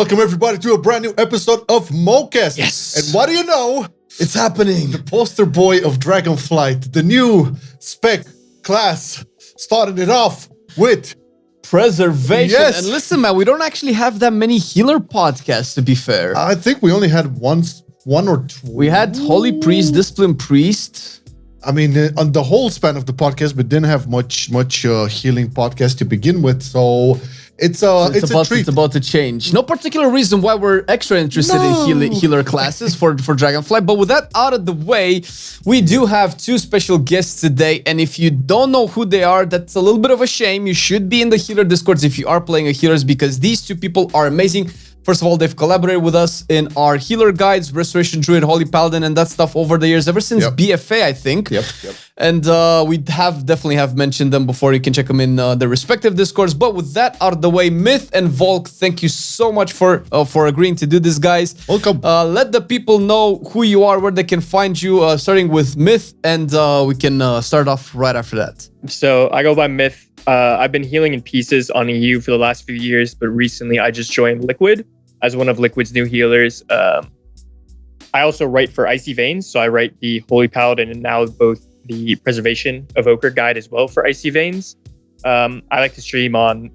Welcome everybody to a brand new episode of Worldcast. Yes. And what do you know? It's happening. The poster boy of Dragonflight, the new spec class, started it off with Preservation. Yes. And listen, man, we don't actually have that many healer podcasts, to be fair. I think we only had one or two. We had Holy Priest, Discipline Priest. I mean, on the whole span of the podcast, we didn't have much healing podcast to begin with, so it's a treat. It's about to change. No particular reason why we're extra interested in healer classes for Dragonflight, but with that out of the way, we do have two special guests today, and if you don't know who they are, that's a little bit of a shame. You should be in the healer discords if you are playing a healers, because these two people are amazing. First of all, they've collaborated with us in our healer guides, Restoration Druid, Holy Paladin, and that stuff over the years, ever since BFA, I think. Yep. And we definitely have mentioned them before. You can check them in the respective discords. But with that out of the way, Myth and Voulk, thank you so much for agreeing to do this, guys. Welcome. Let the people know who you are, where they can find you, starting with Myth, and we can start off right after that. So I go by Myth. I've been healing in pieces on EU for the last few years, but recently I just joined Liquid as one of Liquid's new healers. I also write for Icy Veins, so I write the Holy Paladin and now both the Preservation Evoker guide as well for Icy Veins. I like to stream on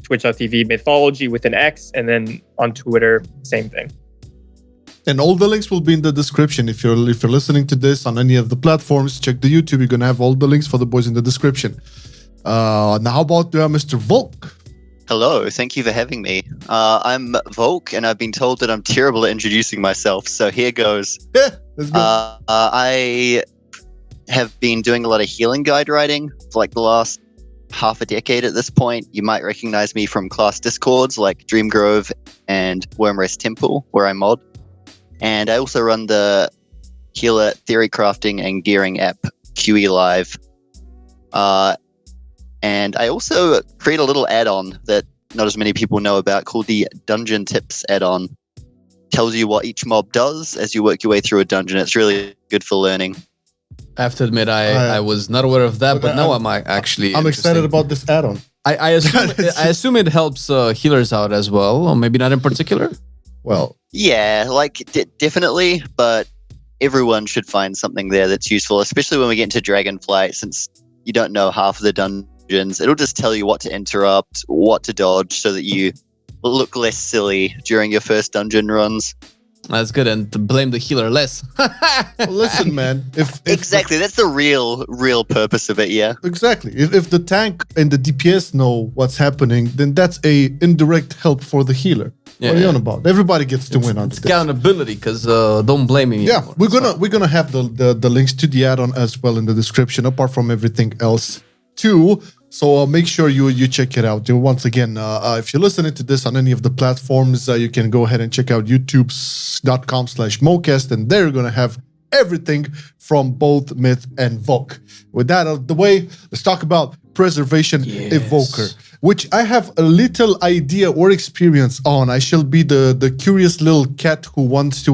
twitch.tv Mythology with an X, and then on Twitter, same thing. And all the links will be in the description. If you're listening to this on any of the platforms, check the YouTube. You're gonna have all the links for the boys in the description. Now how about Mr. Voulk? Hello, thank you for having me. I'm Voulk, and I've been told that I'm terrible at introducing myself, so here goes. Yeah, let's go. I have been doing a lot of healing guide writing for like the last half a decade at this point. You might recognize me from class discords like Dreamgrove and Wormrest Temple, where I mod. And I also run the healer theory crafting and gearing app QE Live. And I also create a little add-on that not as many people know about called the Dungeon Tips add-on. Tells you what each mob does as you work your way through a dungeon. It's really good for learning. I have to admit, I was not aware of that, but now I'm actually I'm excited about this add-on. I assume it helps healers out as well, or maybe not in particular. Well, yeah, like definitely, but everyone should find something there that's useful, especially when we get into Dragonflight, since you don't know half of the dungeons. It'll just tell you what to interrupt, what to dodge, so that you look less silly during your first dungeon runs. That's good, and to blame the healer less. well, listen, man. If exactly, that's the real purpose of it. Yeah, exactly. If the tank and the DPS know what's happening, then that's a indirect help for the healer. Yeah, what are you on about? Everybody gets to win on this. Accountability, because don't blame me. Yeah, anymore. we're gonna have the links to the add-on as well in the description, apart from everything else too. So make sure you check it out. Once again, if you're listening to this on any of the platforms, you can go ahead and check out youtube.com/Mocast, and there you're going to have everything from both Myth and Voulk. With that out of the way, let's talk about Preservation Evoker, which I have a little idea or experience on. I shall be the curious little cat who wants to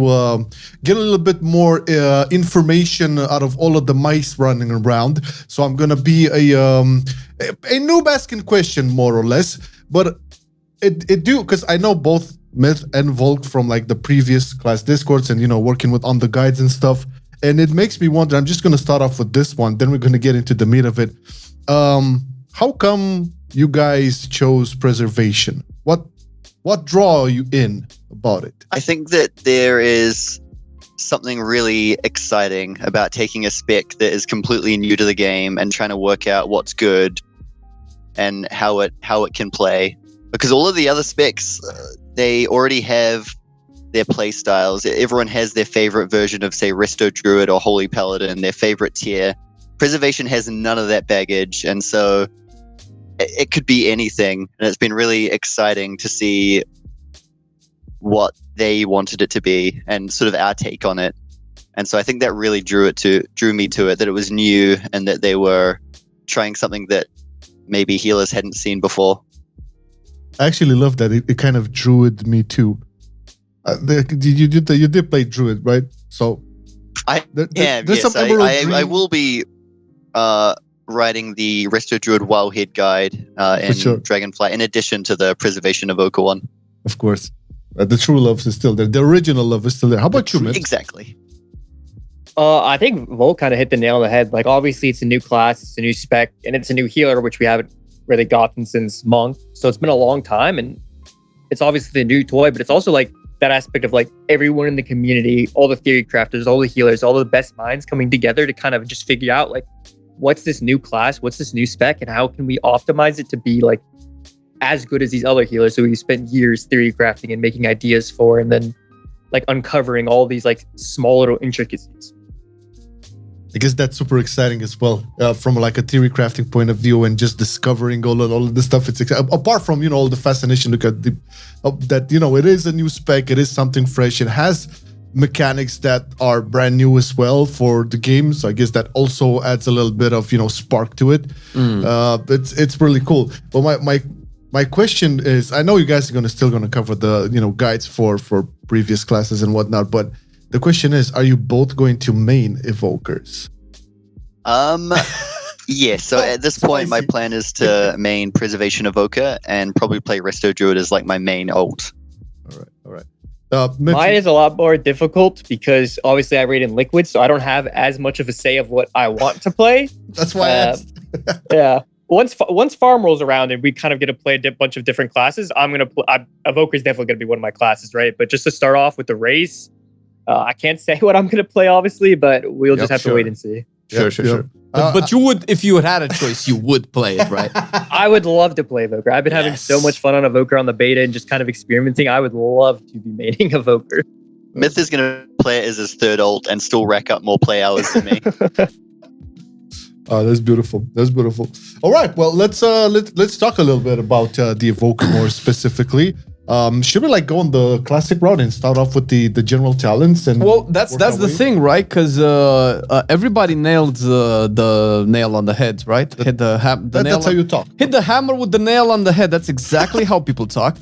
get a little bit more information out of all of the mice running around. So I'm gonna be a noob asking question, more or less. But it do, because I know both Myth and Voulk from like the previous class discords and working with on the guides and stuff. And it makes me wonder. I'm just gonna start off with this one, then we're gonna get into the meat of it. How come you guys chose Preservation? What draw you in about it? I think that there is something really exciting about taking a spec that is completely new to the game and trying to work out what's good and how it can play. Because all of the other specs, they already have their play styles. Everyone has their favorite version of, say, Resto Druid or Holy Paladin, their favorite tier. Preservation has none of that baggage, and so it could be anything. And it's been really exciting to see what they wanted it to be and sort of our take on it. And so I think that really drew me to it, that it was new and that they were trying something that maybe healers hadn't seen before. I actually love that. It kind of druid me too. You did play druid, right? So I will be writing the Resto Druid WoWHead guide in sure. Dragonflight, in addition to the Preservation Evoker one. Of course. The true love is still there. The original love is still there. How about you, Myth? Exactly. I think Voulk kind of hit the nail on the head. Like, obviously, it's a new class, it's a new spec, and it's a new healer, which we haven't really gotten since Monk. So it's been a long time, and it's obviously the new toy, but it's also like that aspect of like everyone in the community, all the theory crafters, all the healers, all the best minds coming together to kind of just figure out like, what's this new class, what's this new spec, and how can we optimize it to be like as good as these other healers who we spent years theory crafting and making ideas for, and then like uncovering all these like small little intricacies. I guess that's super exciting as well, from like a theory crafting point of view, and just discovering all of this stuff. It's apart from all the fascination, look at that it is a new spec, it is something fresh, it has mechanics that are brand new as well for the game. So I guess that also adds a little bit of spark to it. It's really cool. But my question is, I know you guys are still gonna cover the guides for previous classes and whatnot, but the question is, are you both going to main Evokers? Yeah, so at this point, my plan is to main Preservation Evoker and probably play Resto Druid as like my main ult. All right. Mine is a lot more difficult because obviously I raid in Liquid, so I don't have as much of a say of what I want to play. That's why I asked. Yeah. Once farm rolls around and we kind of get to play a bunch of different classes, Evoker is definitely going to be one of my classes, right? But just to start off with the race, I can't say what I'm going to play, obviously, but we'll just have to wait and see. Sure. But you would, if you had a choice, you would play it, right? I would love to play Evoker. I've been having so much fun on Evoker on the beta and just kind of experimenting. I would love to be maining Evoker. Myth is going to play it as his third ult and still rack up more play hours than me. Oh, that's beautiful. All right, well, let's talk a little bit about the Evoker more specifically. Should we go on the classic route and start off with the general talents? And that's the thing, right? Because everybody nailed the nail on the head, right? That's how you talk. Hit the hammer with the nail on the head. That's exactly how people talk.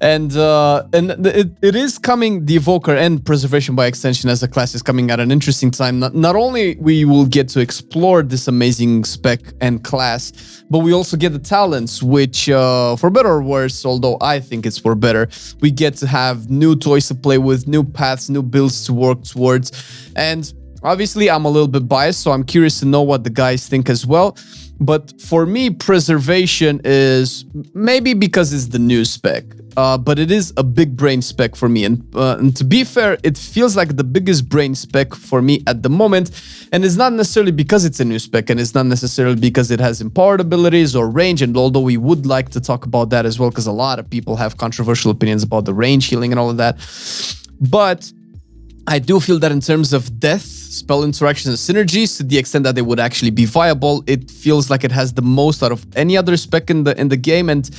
And it is coming, the Evoker and Preservation by extension as a class is coming at an interesting time. Not only we will get to explore this amazing spec and class, but we also get the talents, which for better or worse, although I think it's for better, we get to have new toys to play with, new paths, new builds to work towards. And obviously I'm a little bit biased, so I'm curious to know what the guys think as well. But for me, Preservation is maybe because it's the new spec, but it is a big brain spec for me. And to be fair, it feels like the biggest brain spec for me at the moment. And it's not necessarily because it's a new spec, and it's not necessarily because it has empowered abilities or range. And although we would like to talk about that as well, because a lot of people have controversial opinions about the range healing and all of that. But I do feel that in terms of death, spell interactions, and synergies, to the extent that they would actually be viable, it feels like it has the most out of any other spec in the game. And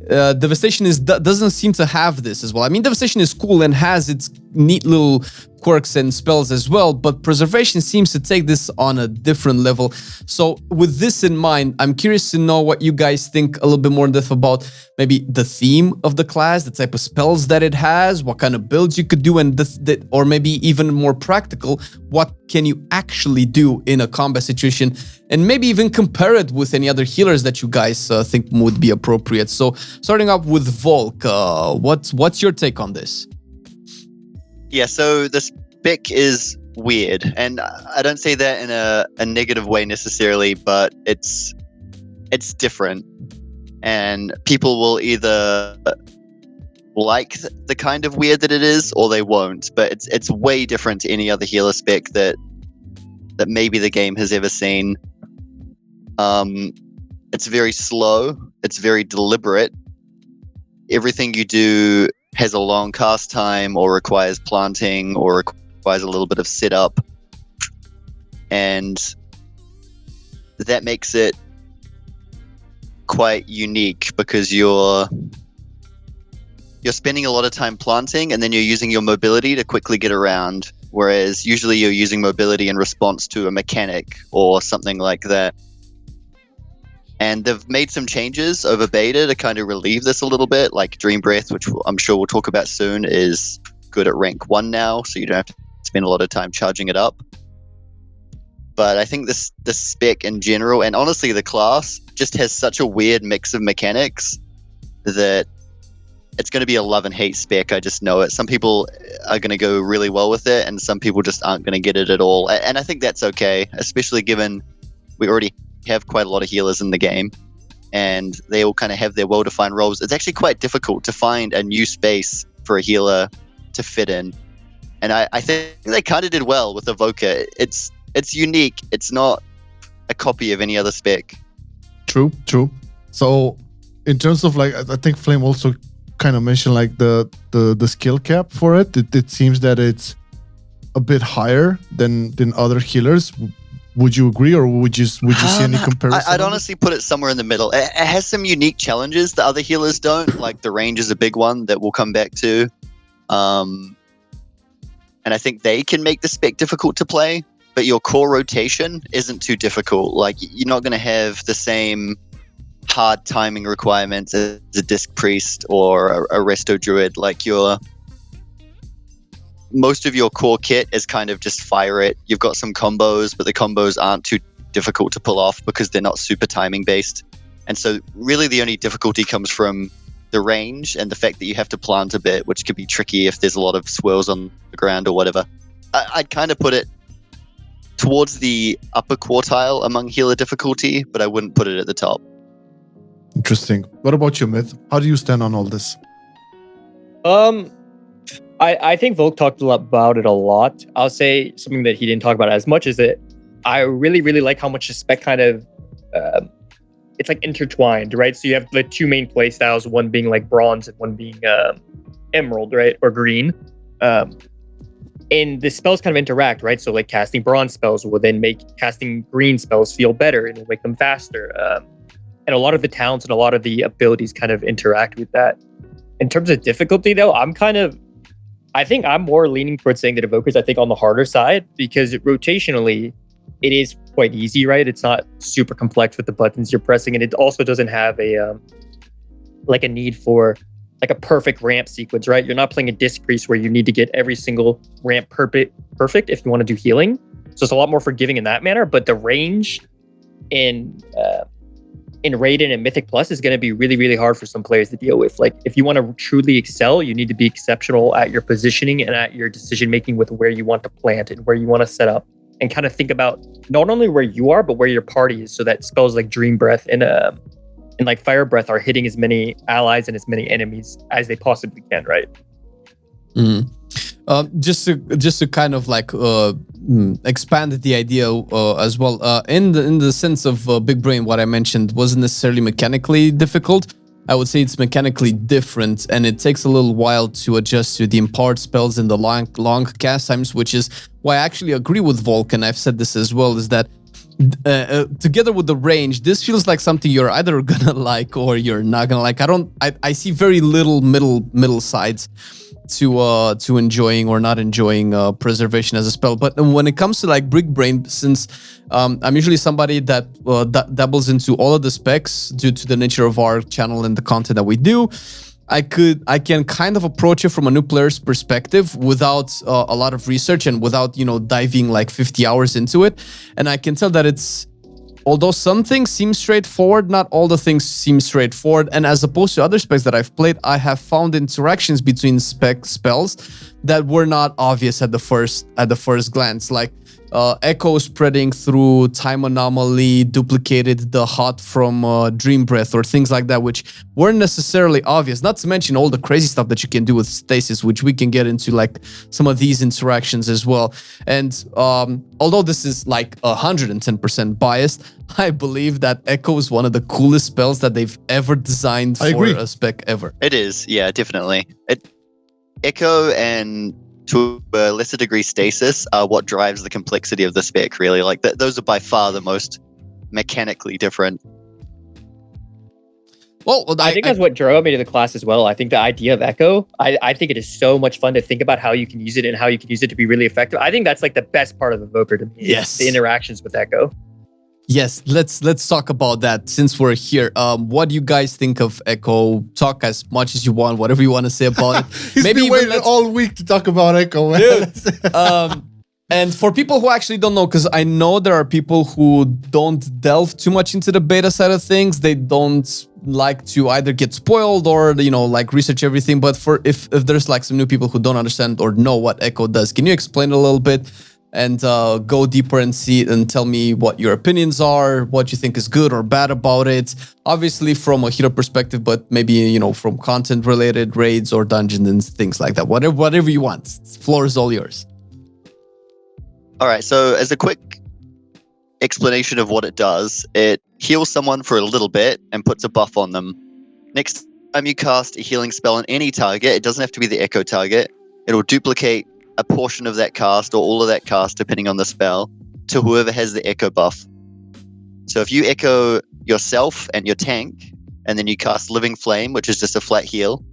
Devastation doesn't seem to have this as well. I mean, Devastation is cool and has its neat little quirks and spells as well, but Preservation seems to take this on a different level. So with this in mind, I'm curious to know what you guys think a little bit more in depth about maybe the theme of the class, the type of spells that it has, what kind of builds you could do, and or maybe even more practical, what can you actually do in a combat situation, and maybe even compare it with any other healers that you guys think would be appropriate. So starting up with Voulk, what's your take on this? Yeah, so the spec is weird, and I don't say that in a negative way necessarily, but it's different, and people will either like the kind of weird that it is, or they won't. But it's way different to any other healer spec that maybe the game has ever seen. It's very slow. It's very deliberate. Everything you do has a long cast time, or requires planting, or requires a little bit of setup, and that makes it quite unique because you're spending a lot of time planting, and then you're using your mobility to quickly get around, whereas usually you're using mobility in response to a mechanic or something like that. And they've made some changes over beta to kind of relieve this a little bit, like Dream Breath, which I'm sure we'll talk about soon, is good at rank 1 now, so you don't have to spend a lot of time charging it up. But I think this spec in general, and honestly the class, just has such a weird mix of mechanics that it's going to be a love and hate spec. I just know it. Some people are going to go really well with it, and some people just aren't going to get it at all. And I think that's okay, especially given we already have quite a lot of healers in the game, and they all kind of have their well-defined roles. It's actually quite difficult to find a new space for a healer to fit in. And I think they kind of did well with Evoker. It's unique. It's not a copy of any other spec. True. So in terms of like, I think Flame also kind of mentioned like the skill cap for it. It seems that it's a bit higher than other healers. Would you agree, or would you see any comparison? I'd honestly put it somewhere in the middle. It has some unique challenges that other healers don't. Like the range is a big one that we'll come back to. And I think they can make the spec difficult to play, but your core rotation isn't too difficult. Like you're not going to have the same hard timing requirements as a disc priest or a resto druid. Like most of your core kit is kind of just fire it. You've got some combos, but the combos aren't too difficult to pull off because they're not super timing based. And so really the only difficulty comes from the range and the fact that you have to plant a bit, which could be tricky if there's a lot of swirls on the ground or whatever. I'd kind of put it towards the upper quartile among healer difficulty, but I wouldn't put it at the top. Interesting. What about you, Myth? How do you stand on all this? I think Voulk talked about it a lot. I'll say something that he didn't talk about as much is that I really, really like how much the spec kind of it's like intertwined, right? So you have the two main play styles, one being like bronze and one being emerald, right? Or green. And the spells kind of interact, right? So like casting bronze spells will then make casting green spells feel better and it'll make them faster. And a lot of the talents and a lot of the abilities kind of interact with that. In terms of difficulty, though, I think I'm more leaning towards saying that Evoker's, I think, on the harder side, because rotationally, it is quite easy, right? It's not super complex with the buttons you're pressing, and it also doesn't have a need for like a perfect ramp sequence, right? You're not playing a disc priest where you need to get every single ramp perfect if you want to do healing. So it's a lot more forgiving in that manner, but the range in Raiden and Mythic Plus is going to be really, really hard for some players to deal with. Like, if you want to truly excel, you need to be exceptional at your positioning and at your decision making with where you want to plant and where you want to set up, and kind of think about not only where you are, but where your party is, so that spells like Dream Breath and like Fire Breath are hitting as many allies and as many enemies as they possibly can, right? Mm. Just to kind of like expand the idea as well, in the sense of Big Brain, what I mentioned wasn't necessarily mechanically difficult. I would say it's mechanically different, and it takes a little while to adjust to the impart spells and the long cast times, which is why I actually agree with Voulk, and I've said this as well, is that together with the range, this feels like something you're either gonna like or you're not gonna like. I see very little middle sides to enjoying or not enjoying preservation as a spell. But when it comes to like Big Brain, since I'm usually somebody that dabbles into all of the specs due to the nature of our channel and the content that we do, I can kind of approach it from a new player's perspective without a lot of research and without diving like 50 hours into it, and I can tell that although some things seem straightforward, not all the things seem straightforward. And as opposed to other specs that I've played, I have found interactions between spells that were not obvious at the first glance. Like Echo spreading through Time Anomaly duplicated the Hot from Dream Breath, or things like that, which weren't necessarily obvious. Not to mention all the crazy stuff that you can do with Stasis, which we can get into like some of these interactions as well. And although this is like 110% biased, I believe that Echo is one of the coolest spells that they've ever designed for a spec ever. It is, yeah, definitely. Echo and to a lesser degree Stasis are what drives the complexity of the spec, really. Like those are by far the most mechanically different. Well, I think that's what drove me to the class as well. I think the idea of Echo, I think it is so much fun to think about how you can use it and how you can use it to be really effective. I think that's like the best part of Evoker to me. Yes. The interactions with Echo. Yes, let's talk about that since we're here. What do you guys think of Echo? Talk as much as you want, whatever you want to say about it. He's been waiting all week to talk about Echo, man. Dude, and for people who actually don't know, because I know there are people who don't delve too much into the beta side of things, they don't like to either get spoiled or, you know, like research everything. But for if there's like some new people who don't understand or know what Echo does, can you explain a little bit and go deeper and see and tell me what your opinions are, what you think is good or bad about it? Obviously from a hero perspective, but maybe, you know, from content related raids or dungeons and things like that. Whatever you want. The floor is all yours. All right, so as a quick explanation of what it does, it heals someone for a little bit and puts a buff on them. Next time you cast a healing spell on any target, it doesn't have to be the Echo target, it'll duplicate a portion of that cast or all of that cast, depending on the spell, to whoever has the Echo buff. So if you Echo yourself and your tank, and then you cast Living Flame, which is just a flat heal,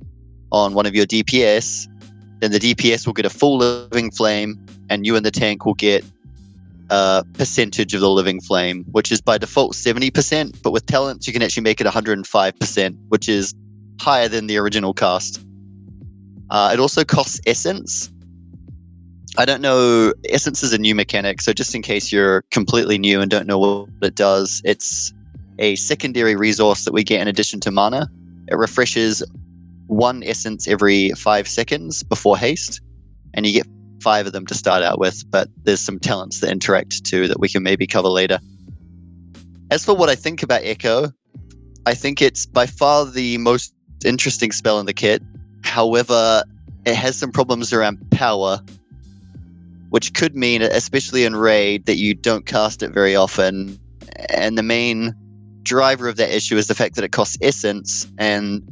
on one of your DPS, then the DPS will get a full Living Flame, and you and the tank will get a percentage of the Living Flame, which is by default 70%, but with talents you can actually make it 105%, which is higher than the original cast. It also costs Essence. I don't know, Essence is a new mechanic, so just in case you're completely new and don't know what it does, it's a secondary resource that we get in addition to mana. It refreshes 1 Essence every 5 seconds before haste, and you get 5 of them to start out with, but there's some talents that interact too that we can maybe cover later. As for what I think about Echo, I think it's by far the most interesting spell in the kit. However, it has some problems around power, which could mean, especially in raid, that you don't cast it very often. And the main driver of that issue is the fact that it costs Essence, and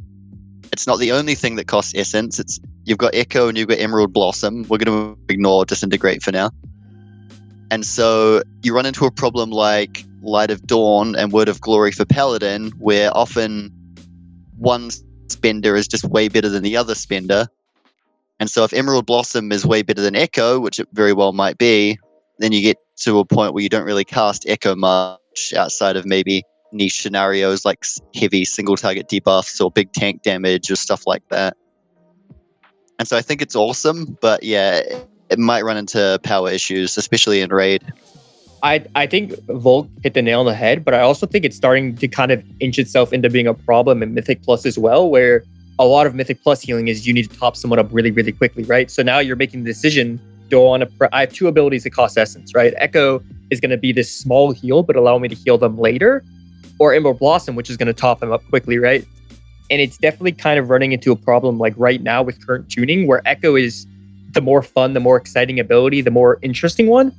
it's not the only thing that costs Essence. You've got Echo and you've got Emerald Blossom. We're going to ignore Disintegrate for now. And so you run into a problem like Light of Dawn and Word of Glory for Paladin, where often one spender is just way better than the other spender. And so if Emerald Blossom is way better than Echo, which it very well might be, then you get to a point where you don't really cast Echo much outside of maybe niche scenarios like heavy single target debuffs or big tank damage or stuff like that. And so I think it's awesome, but yeah, it might run into power issues, especially in raid. I think Voulk hit the nail on the head, but I also think it's starting to kind of inch itself into being a problem in Mythic Plus as well, where a lot of Mythic Plus healing is you need to top someone up really, really quickly, right? So now you're making the decision, I have 2 abilities that cost Essence, right? Echo is going to be this small heal, but allow me to heal them later, or Emerald Blossom, which is going to top them up quickly, right? And it's definitely kind of running into a problem like right now with current tuning, where Echo is the more fun, the more exciting ability, the more interesting one,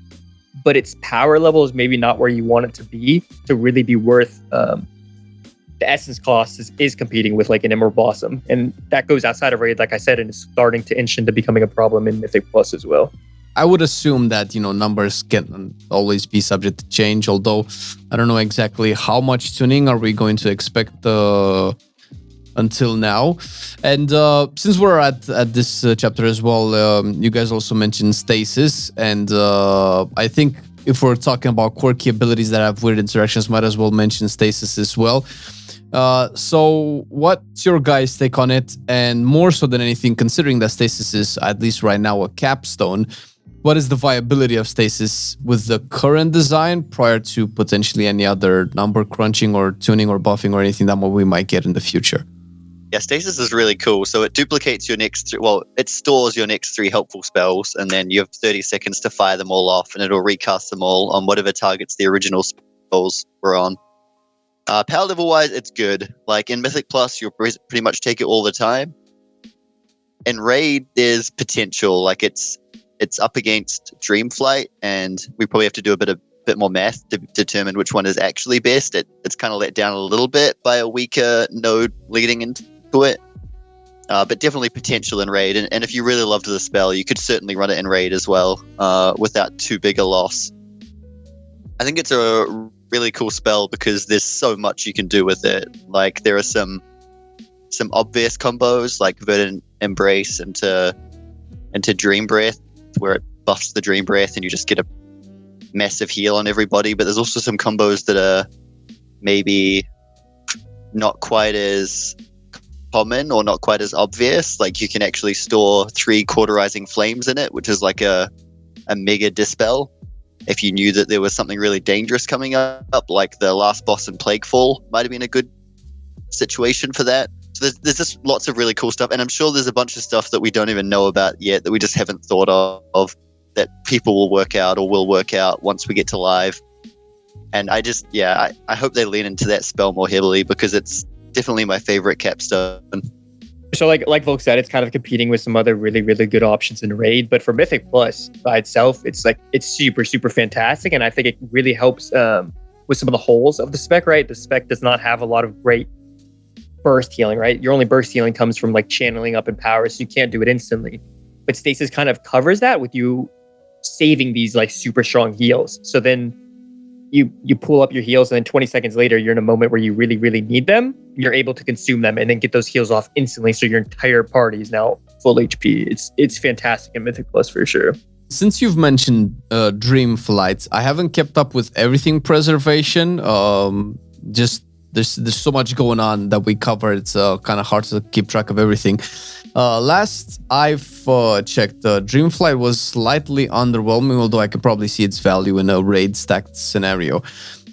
but its power level is maybe not where you want it to be to really be worth the Essence cost is competing with like an Emerald Blossom. And that goes outside of raid, like I said, and it's starting to inch into becoming a problem in Mythic Plus as well. I would assume that, you know, numbers can always be subject to change, although I don't know exactly how much tuning are we going to expect until now. And since we're at this chapter as well, you guys also mentioned Stasis, and I think if we're talking about quirky abilities that have weird interactions, might as well mention Stasis as well. So what's your guys' take on it? And more so than anything, considering that Stasis is, at least right now, a capstone, what is the viability of Stasis with the current design prior to potentially any other number crunching or tuning or buffing or anything that we might get in the future? Yeah, Stasis is really cool. So it duplicates your next it stores your next 3 helpful spells, and then you have 30 seconds to fire them all off, and it'll recast them all on whatever targets the original spells were on. Power level wise, it's good. Like in Mythic Plus, you'll pretty much take it all the time. In Raid, there's potential. Like it's up against Dreamflight, and we probably have to do a bit more math to determine which one is actually best. It's kind of let down a little bit by a weaker node leading into it. But definitely potential in Raid. And if you really loved the spell, you could certainly run it in Raid as well, without too big a loss. I think it's a really cool spell because there's so much you can do with it. Like there are some obvious combos like Verdant Embrace into Dream Breath, where it buffs the Dream Breath and you just get a massive heal on everybody. But there's also some combos that are maybe not quite as common or not quite as obvious. Like you can actually store 3 Cauterizing Flames in it, which is like a mega dispel. If you knew that there was something really dangerous coming up, like the last boss in Plaguefall might have been a good situation for that. So there's just lots of really cool stuff, and I'm sure there's a bunch of stuff that we don't even know about yet that we just haven't thought of that people will work out or will work out once we get to live. And I hope they lean into that spell more heavily because it's definitely my favorite capstone. So like Voulk said, it's kind of competing with some other really, really good options in Raid. But for Mythic Plus by itself, it's super, super fantastic. And I think it really helps with some of the holes of the spec, right? The spec does not have a lot of great burst healing, right? Your only burst healing comes from like channeling up in power, so you can't do it instantly. But Stasis kind of covers that with you saving these like super strong heals. So then you pull up your heals, and then 20 seconds later, you're in a moment where you really, really need them. You're able to consume them and then get those heals off instantly. So your entire party is now full HP. It's fantastic in Mythic Plus for sure. Since you've mentioned Dreamflight, I haven't kept up with everything Preservation. Just there's so much going on that we cover. It's kind of hard to keep track of everything. Last I've checked, Dreamflight was slightly underwhelming, although I could probably see its value in a raid stacked scenario.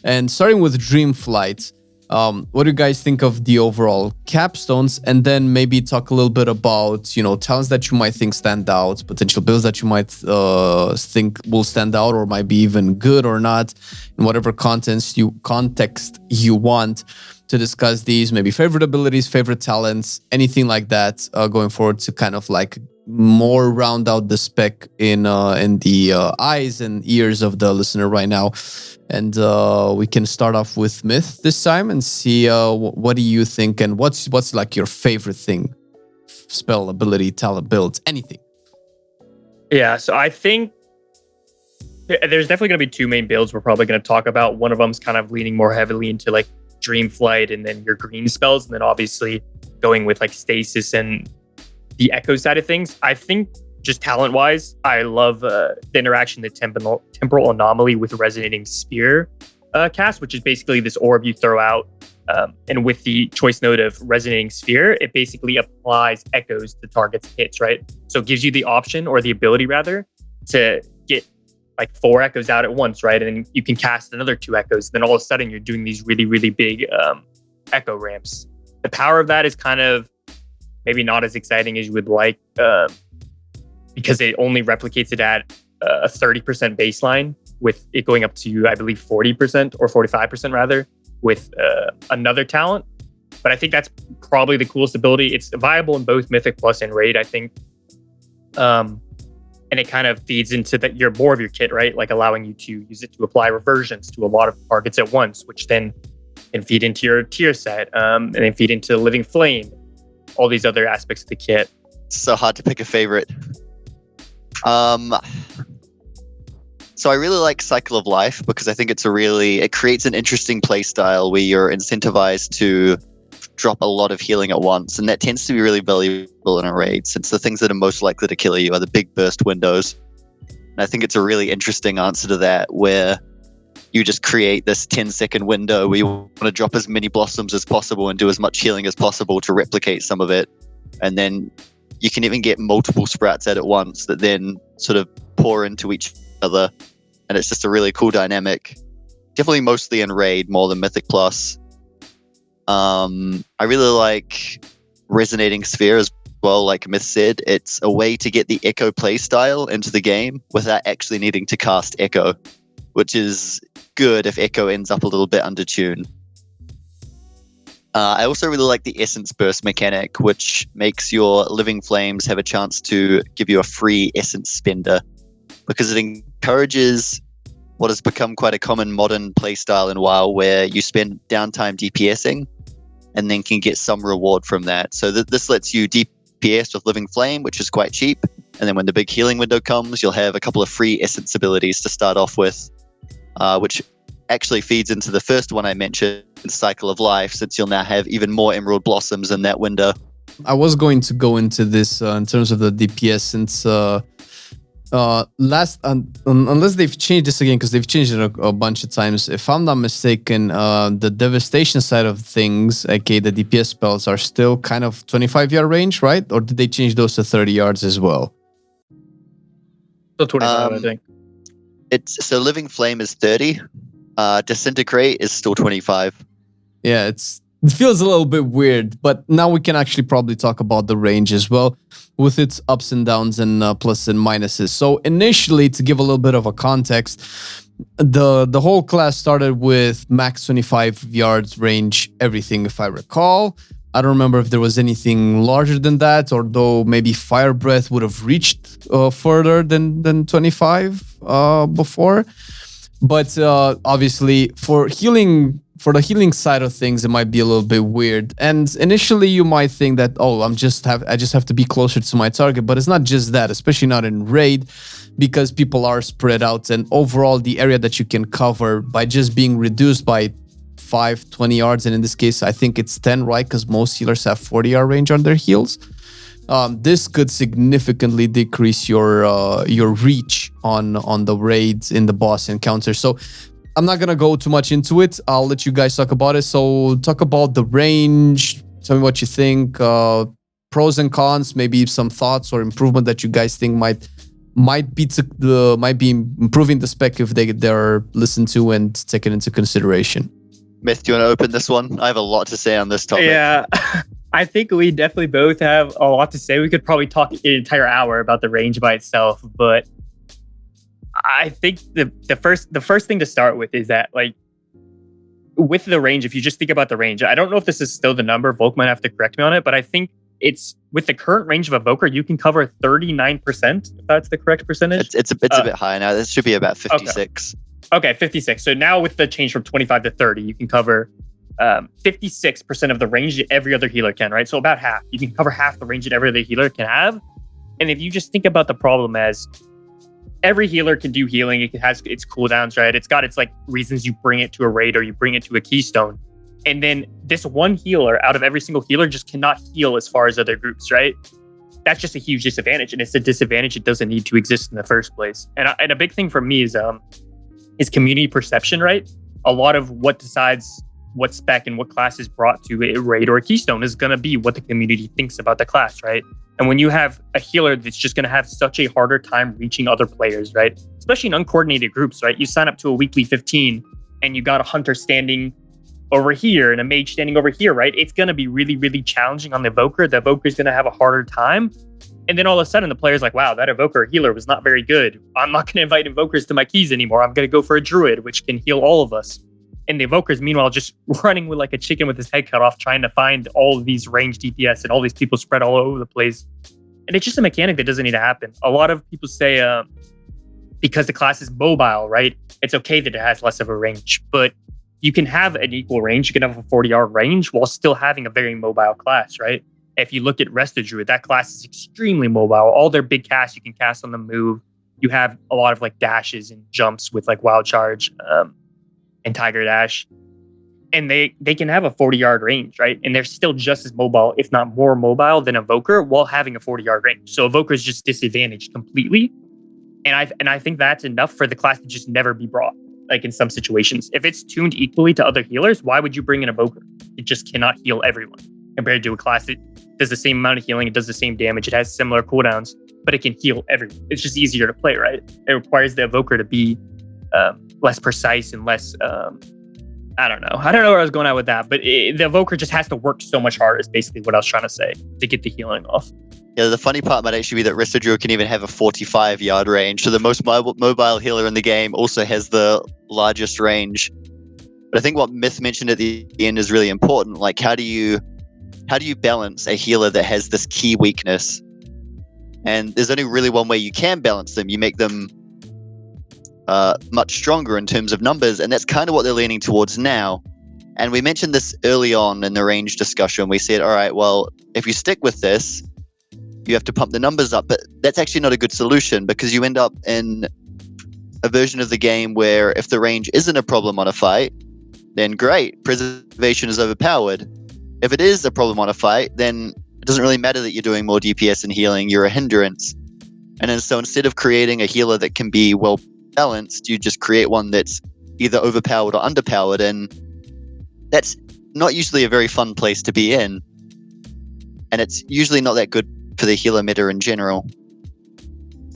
And starting with Dreamflight, what do you guys think of the overall capstones? And then maybe talk a little bit about, talents that you might think stand out, potential builds that you might think will stand out or might be even good or not, in whatever context you want to discuss these, maybe favorite abilities, favorite talents, anything like that going forward to kind of like more round out the spec in the eyes and ears of the listener right now. And we can start off with Myth this time and see what do you think and what's like your favorite thing, spell, ability, talent, builds, anything. Yeah, so I think there's definitely going to be two main builds we're probably going to talk about. One of them's kind of leaning more heavily into like Dreamflight and then your green spells, and then obviously going with like Stasis and the Echo side of things. I think just talent-wise, I love the interaction, the temporal anomaly with Resonating Sphere cast, which is basically this orb you throw out, and with the choice node of Resonating Sphere, it basically applies echoes to target's hits, right? So it gives you the option, or the ability rather, to get like 4 echoes out at once, right? And then you can cast another 2 echoes. Then all of a sudden you're doing these really, really big echo ramps. The power of that is kind of maybe not as exciting as you would like, because it only replicates it at a 30% baseline, with it going up to, I believe, 40% or 45% rather, with another talent. But I think that's probably the coolest ability. It's viable in both Mythic Plus and Raid, I think. And it kind of feeds into that you're more of your kit, right? Like allowing you to use it to apply reversions to a lot of targets at once, which then can feed into your tier set, and then feed into Living Flame, all these other aspects of the kit. So hard to pick a favorite. So I really like Cycle of Life because I think it creates an interesting play style where you're incentivized to drop a lot of healing at once, and that tends to be really valuable in a raid, since the things that are most likely to kill you are the big burst windows. And I think it's a really interesting answer to that, where you just create this 10-second window where you want to drop as many blossoms as possible and do as much healing as possible to replicate some of it. And then you can even get multiple sprouts out at once that then sort of pour into each other. And it's just a really cool dynamic. Definitely mostly in Raid more than Mythic Plus. I really like Resonating Sphere as well, like Myth said. It's a way to get the Echo playstyle into the game without actually needing to cast Echo, which is good if Echo ends up a little bit under tune. I also really like the Essence Burst mechanic, which makes your Living Flames have a chance to give you a free Essence spender, because it encourages what has become quite a common modern playstyle in WoW, where you spend downtime DPSing and then can get some reward from that. So this lets you DPS with Living Flame, which is quite cheap. And then when the big healing window comes, you'll have a couple of free Essence abilities to start off with, which actually feeds into the first one I mentioned, Cycle of Life, since you'll now have even more Emerald Blossoms in that window. I was going to go into this in terms of the DPS, since unless they've changed this again, because they've changed it a bunch of times. If I'm not mistaken, the devastation side of things, aka the DPS spells, are still kind of 25-yard range, right? Or did they change those to 30 yards as well? Still 25, I think. So Living Flame is 30. Disintegrate is still 25. Yeah, it's It feels a little bit weird, but now we can actually probably talk about the range as well, with its ups and downs and plus and minuses. So initially, to give a little bit of a context, the whole class started with max 25 yards range, everything, if I recall. I don't remember if there was anything larger than that, although maybe Fire Breath would have reached further than 25 before. But obviously, for the healing side of things, it might be a little bit weird. And initially, you might think that, oh, I just have to be closer to my target. But it's not just that, especially not in raid, because people are spread out, and overall, the area that you can cover by just being reduced by 20 yards, and in this case, I think it's 10, right? Because most healers have 40-yard range on their heals. This could significantly decrease your reach on the raids in the boss encounter. So I'm not gonna go too much into it. I'll let you guys talk about it. So talk about the range. Tell me what you think. Pros and cons. Maybe some thoughts or improvement that you guys think might be improving the spec if they're listened to and taken into consideration. Myth, do you want to open this one? I have a lot to say on this topic. Yeah, I think we definitely both have a lot to say. We could probably talk an entire hour about the range by itself, but I think the first thing to start with is that, like, with the range, if you just think about the range, I don't know if this is still the number. Voulk might have to correct me on it, but I think it's with the current range of Evoker, you can cover 39%, if that's the correct percentage. It's a bit higher now. This should be about 56. Okay, 56. So now with the change from 25 to 30, you can cover 56% of the range that every other healer can, right? So about half. You can cover half the range that every other healer can have. And if you just think about the problem as every healer can do healing, it has its cooldowns, right? It's got its like reasons you bring it to a raid or you bring it to a keystone. And then this one healer out of every single healer just cannot heal as far as other groups, right? That's just a huge disadvantage. And it's a disadvantage it doesn't need to exist in the first place. And a big thing for me is community perception, right? A lot of what decides what spec and what class is brought to a raid or a keystone is going to be what the community thinks about the class, right? And when you have a healer that's just going to have such a harder time reaching other players, right? Especially in uncoordinated groups, right? You sign up to a weekly 15 and you got a hunter standing over here and a mage standing over here, right? It's going to be really, really challenging on the Evoker. The Evoker is going to have a harder time. And then all of a sudden, the player's like, wow, that Evoker healer was not very good. I'm not going to invite Evokers to my keys anymore. I'm going to go for a Druid, which can heal all of us. And the Evoker's, meanwhile, just running with like a chicken with his head cut off, trying to find all of these ranged DPS and all these people spread all over the place. And it's just a mechanic that doesn't need to happen. A lot of people say because the class is mobile, right? It's okay that it has less of a range. But you can have an equal range. You can have a 40-yard range while still having a very mobile class, right? If you look at Resto Druid, that class is extremely mobile. All their big casts you can cast on the move. You have a lot of like dashes and jumps with like Wild Charge and Tiger Dash. And they can have a 40-yard range, right? And they're still just as mobile, if not more mobile than Evoker while having a 40-yard range. So Evoker is just disadvantaged completely. And I think that's enough for the class to just never be brought, like in some situations. If it's tuned equally to other healers, why would you bring an Evoker? It just cannot heal everyone compared to a class that does the same amount of healing, it does the same damage, it has similar cooldowns, but it can heal everyone. It's just easier to play, right? It requires the Evoker to be less precise and less, I don't know where I was going at with that, but the Evoker just has to work so much harder is basically what I was trying to say to get the healing off. Yeah, the funny part might actually be that Resto Druid can even have a 45-yard range. So the most mobile healer in the game also has the largest range. But I think what Myth mentioned at the end is really important. Like, how do you balance a healer that has this key weakness? And there's only really one way you can balance them. You make them much stronger in terms of numbers, and that's kind of what they're leaning towards now. And we mentioned this early on in the range discussion. We said, all right, well, if you stick with this, you have to pump the numbers up, but that's actually not a good solution because you end up in a version of the game where if the range isn't a problem on a fight, then great, preservation is overpowered. If it is a problem on a fight, then it doesn't really matter that you're doing more DPS and healing, you're a hindrance. And then so instead of creating a healer that can be well balanced, you just create one that's either overpowered or underpowered, and that's not usually a very fun place to be in. And it's usually not that good for the healer meta in general.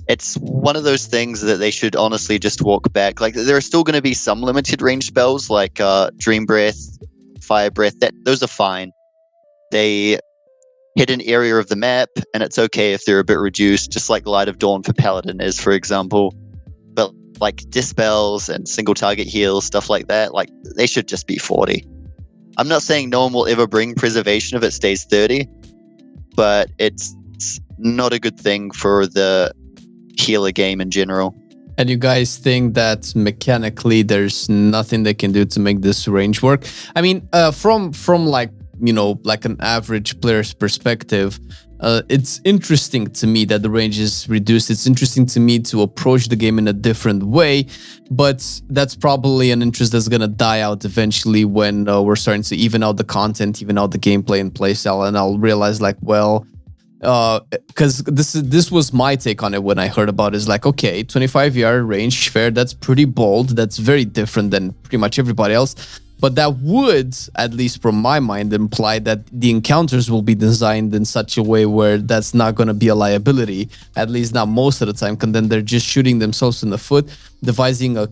It's one of those things that they should honestly just walk back. Like, there are still going to be some limited range spells like Dream Breath, fire breath, those are fine. They hit an area of the map, and it's okay if they're a bit reduced, just like Light of Dawn for Paladin is, for example. But like dispels and single target heals, stuff like that, like they should just be 40. I'm not saying no one will ever bring preservation if it stays 30, but it's not a good thing for the healer game in general. And you guys think that mechanically there's nothing they can do to make this range work? I mean, from like, you know, like an average player's perspective, it's interesting to me that the range is reduced. It's interesting to me to approach the game in a different way, but that's probably an interest that's gonna die out eventually when we're starting to even out the content, even out the gameplay and playstyle, and I'll realize like, well, because this was my take on it when I heard about it. Is like, okay, 25-yard range, fair, that's pretty bold, that's very different than pretty much everybody else. But that would, at least from my mind, imply that the encounters will be designed in such a way where that's not going to be a liability, at least not most of the time, because then they're just shooting themselves in the foot, devising a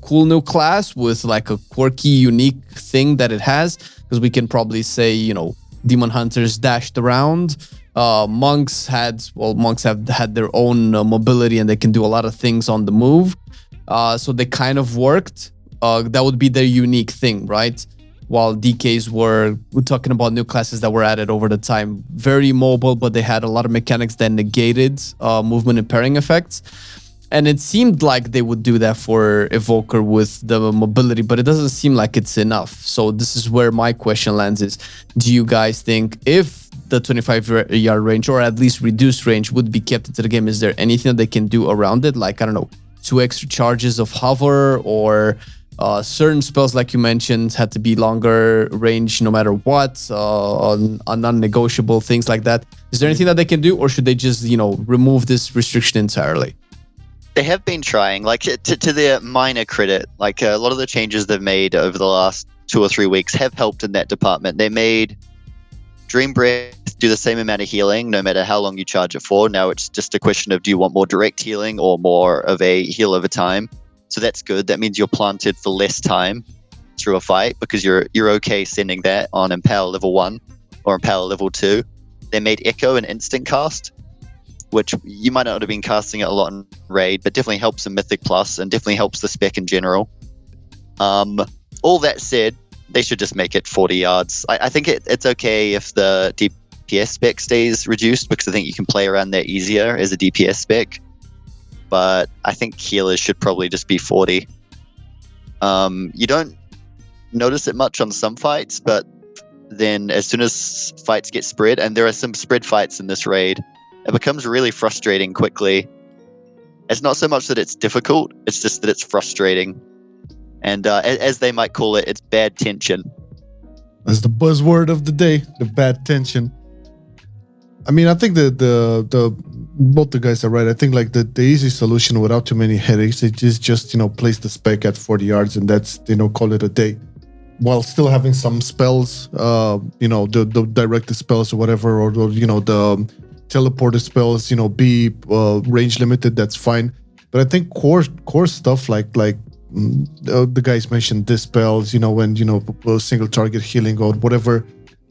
cool new class with like a quirky, unique thing that it has. Because we can probably say, you know, demon hunters dashed around. Monks have had their own mobility and they can do a lot of things on the move. So they kind of worked. That would be their unique thing, right? While DKs we're talking about new classes that were added over the time. Very mobile, but they had a lot of mechanics that negated movement and pairing effects. And it seemed like they would do that for Evoker with the mobility, but it doesn't seem like it's enough. So this is where my question lands is, do you guys think if the 25-yard range, or at least reduced range, would be kept into the game, is there anything that they can do around it? Like, I don't know, 2 extra charges of hover, or certain spells, like you mentioned, had to be longer range no matter what, on non-negotiable things like that. Is there anything that they can do, or should they just, you know, remove this restriction entirely? They have been trying, like, to their minor credit, like a lot of the changes they've made over the last 2 or 3 weeks have helped in that department. They made Dream Breath do the same amount of healing no matter how long you charge it for. Now it's just a question of, do you want more direct healing or more of a heal over time? So that's good. That means you're planted for less time through a fight because you're okay sending that on Empower level 1 or Empower level 2. They made Echo an instant cast, which you might not have been casting it a lot in Raid, but definitely helps in Mythic Plus and definitely helps the spec in general. All that said, they should just make it 40 yards. I think it's okay if the DPS spec stays reduced because I think you can play around that easier as a DPS spec. But I think healers should probably just be 40. You don't notice it much on some fights, but then as soon as fights get spread, and there are some spread fights in this raid, it becomes really frustrating quickly. It's not so much that it's difficult, it's just that it's frustrating. And as they might call it, it's bad tension. That's the buzzword of the day, the bad tension. I mean, I think the both the guys are right. I think like the easy solution without too many headaches is just, you know, place the spec at 40 yards and that's, you know, call it a day. While still having some spells, you know, the directed spells or whatever, or you know, the teleported spells, you know, be range limited, that's fine. But I think core stuff like the guys mentioned dispels, you know, when, you know, single target healing or whatever,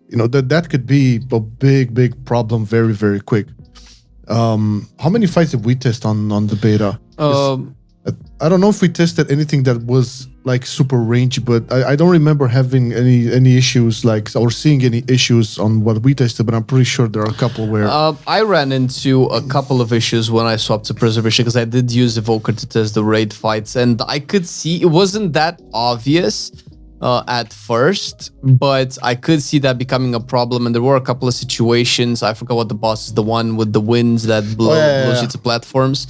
you know, that could be a big problem very, very quick. How many fights did we test on the beta? I don't know if we tested anything that was like super range, but I don't remember having any issues like, or seeing any issues on what we tested, but I'm pretty sure there are a couple where... I ran into a couple of issues when I swapped to Preservation because I did use Evoker to test the raid fights, and I could see it wasn't that obvious at first, but I could see that becoming a problem, and there were a couple of situations. I forgot what the boss is, the one with the winds that blows you to platforms.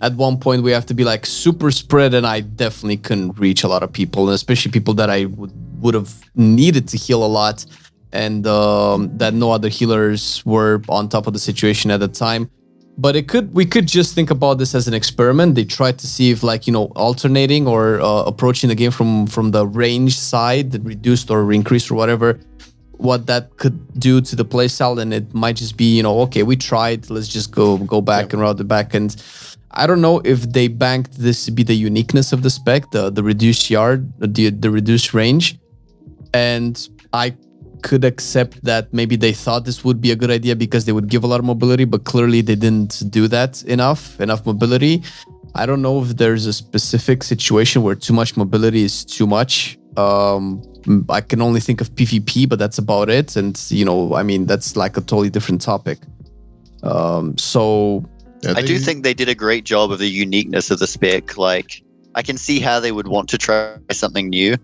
At one point, we have to be like super spread, and I definitely couldn't reach a lot of people, and especially people that I would have needed to heal a lot, and that no other healers were on top of the situation at the time. But we could just think about this as an experiment. They tried to see if, like, you know, alternating or approaching the game from the range side, that reduced or increased or whatever, what that could do to the playstyle, and it might just be, you know, okay, we tried, let's just go back and route it back. And I don't know if they banked this to be the uniqueness of the spec, the reduced yard, the reduced range. And I could accept that maybe they thought this would be a good idea because they would give a lot of mobility, but clearly they didn't do that enough mobility. I don't know if there's a specific situation where too much mobility is too much. I can only think of PvP, but that's about it. And, I mean, that's like a totally different topic. I do think they did a great job of the uniqueness of the spec. Like, I can see how they would want to try something new,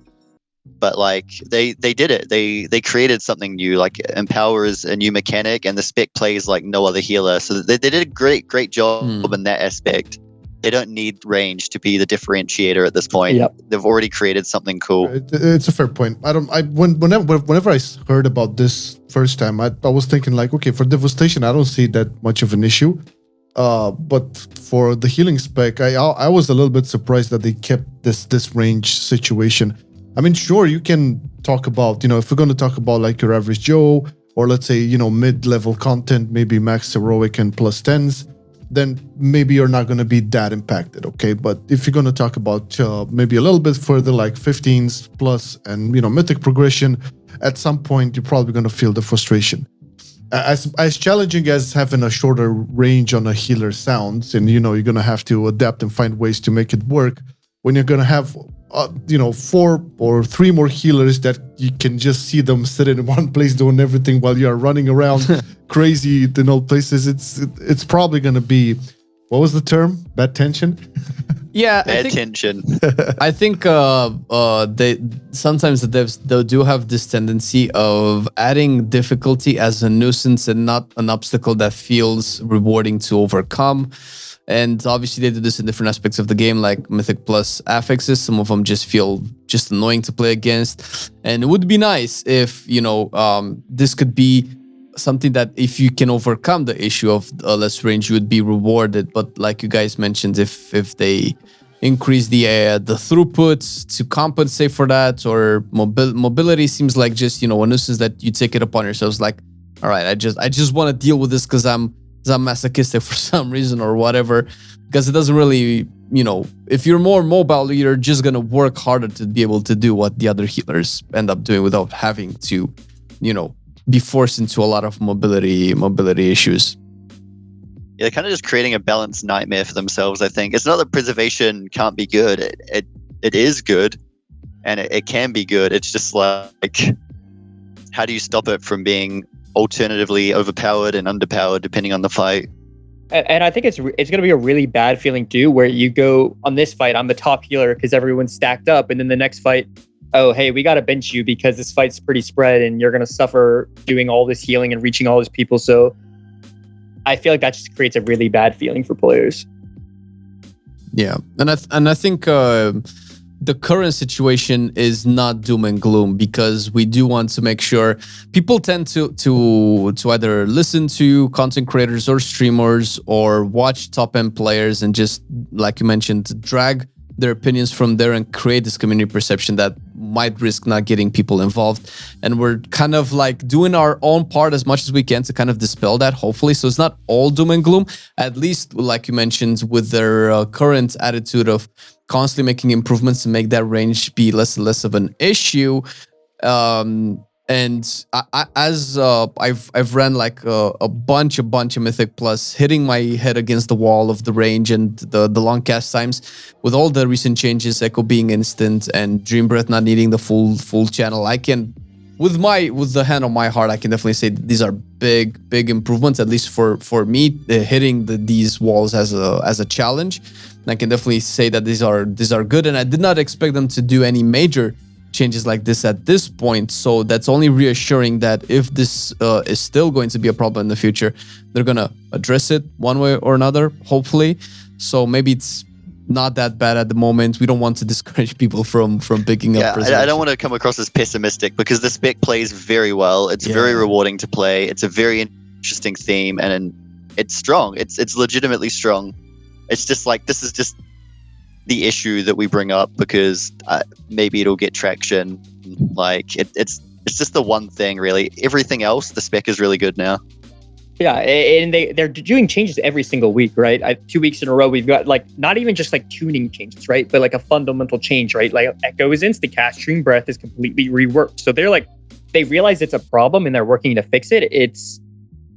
but like they did it. They created something new. Like Empower is a new mechanic, and the spec plays like no other healer. So they did a great job in that aspect. They don't need range to be the differentiator at this point. Yep. They've already created something cool. It's a fair point. Whenever I heard about this first time, I was thinking like, okay, for devastation, I don't see that much of an issue. But for the healing spec, I was a little bit surprised that they kept this range situation. I mean, sure, you can talk about, if we're going to talk about like your average Joe, or let's say, mid-level content, maybe max heroic and plus 10s, then maybe you're not going to be that impacted, okay? But if you're going to talk about maybe a little bit further, like 15s plus and, mythic progression, at some point, you're probably going to feel the frustration. As challenging as having a shorter range on a healer sounds, and, you're going to have to adapt and find ways to make it work, when you're going to have 4 or 3 more healers that you can just see them sitting in one place doing everything while you are running around crazy in all places, it's probably going to be, what was the term? Bad tension? Yeah, Bad tension. I think they sometimes the devs they do have this tendency of adding difficulty as a nuisance and not an obstacle that feels rewarding to overcome. And obviously they do this in different aspects of the game, like Mythic Plus affixes. Some of them just feel just annoying to play against. And it would be nice if, this could be something that if you can overcome the issue of less range, you would be rewarded. But like you guys mentioned, if they increase the throughput to compensate for that, or mobility seems like just, a nuisance that you take it upon yourselves. Like, all right, I just want to deal with this because I'm masochistic for some reason or whatever, because it doesn't really, if you're more mobile, you're just going to work harder to be able to do what the other healers end up doing without having to, be forced into a lot of mobility issues. Yeah, they're kind of just creating a balanced nightmare for themselves, I think. It's not that preservation can't be good. It is good, and it can be good. It's just like, how do you stop it from being alternatively overpowered and underpowered depending on the fight? And I think it's going to be a really bad feeling too, where you go on this fight, I'm the top healer because everyone's stacked up, and then the next fight, oh, hey, we got to bench you because this fight's pretty spread and you're going to suffer doing all this healing and reaching all these people. So I feel like that just creates a really bad feeling for players. Yeah, and I think the current situation is not doom and gloom, because we do want to make sure people tend to either listen to content creators or streamers or watch top end players and just, like you mentioned, drag their opinions from there and create this community perception that might risk not getting people involved. And we're kind of like doing our own part as much as we can to kind of dispel that, hopefully. So it's not all doom and gloom, at least like you mentioned, with their current attitude of constantly making improvements to make that range be less and less of an issue. And I've ran like a bunch of Mythic Plus, hitting my head against the wall of the range and the long cast times with all the recent changes, Echo being instant and Dream Breath not needing the full channel. I can, with the hand on my heart, I can definitely say these are big improvements, at least for me, hitting these walls as a challenge. And I can definitely say that these are good, and I did not expect them to do any major changes like this at this point. So that's only reassuring that if this is still going to be a problem in the future, they're gonna address it one way or another, hopefully. So maybe it's not that bad at the moment. We don't want to discourage people from picking up. I don't want to come across as pessimistic, because the spec plays very well. It's very rewarding to play. It's a very interesting theme, and it's strong. It's legitimately strong. It's just like, this is just the issue that we bring up because maybe it'll get traction. Like it's just the one thing, really. Everything else, the spec is really good now. Yeah, and they're doing changes every single week, right? 2 weeks in a row, we've got like not even just like tuning changes, right? But like a fundamental change, right? Like Echo is instant cast, Dream Breath is completely reworked. So they're they realize it's a problem and they're working to fix it.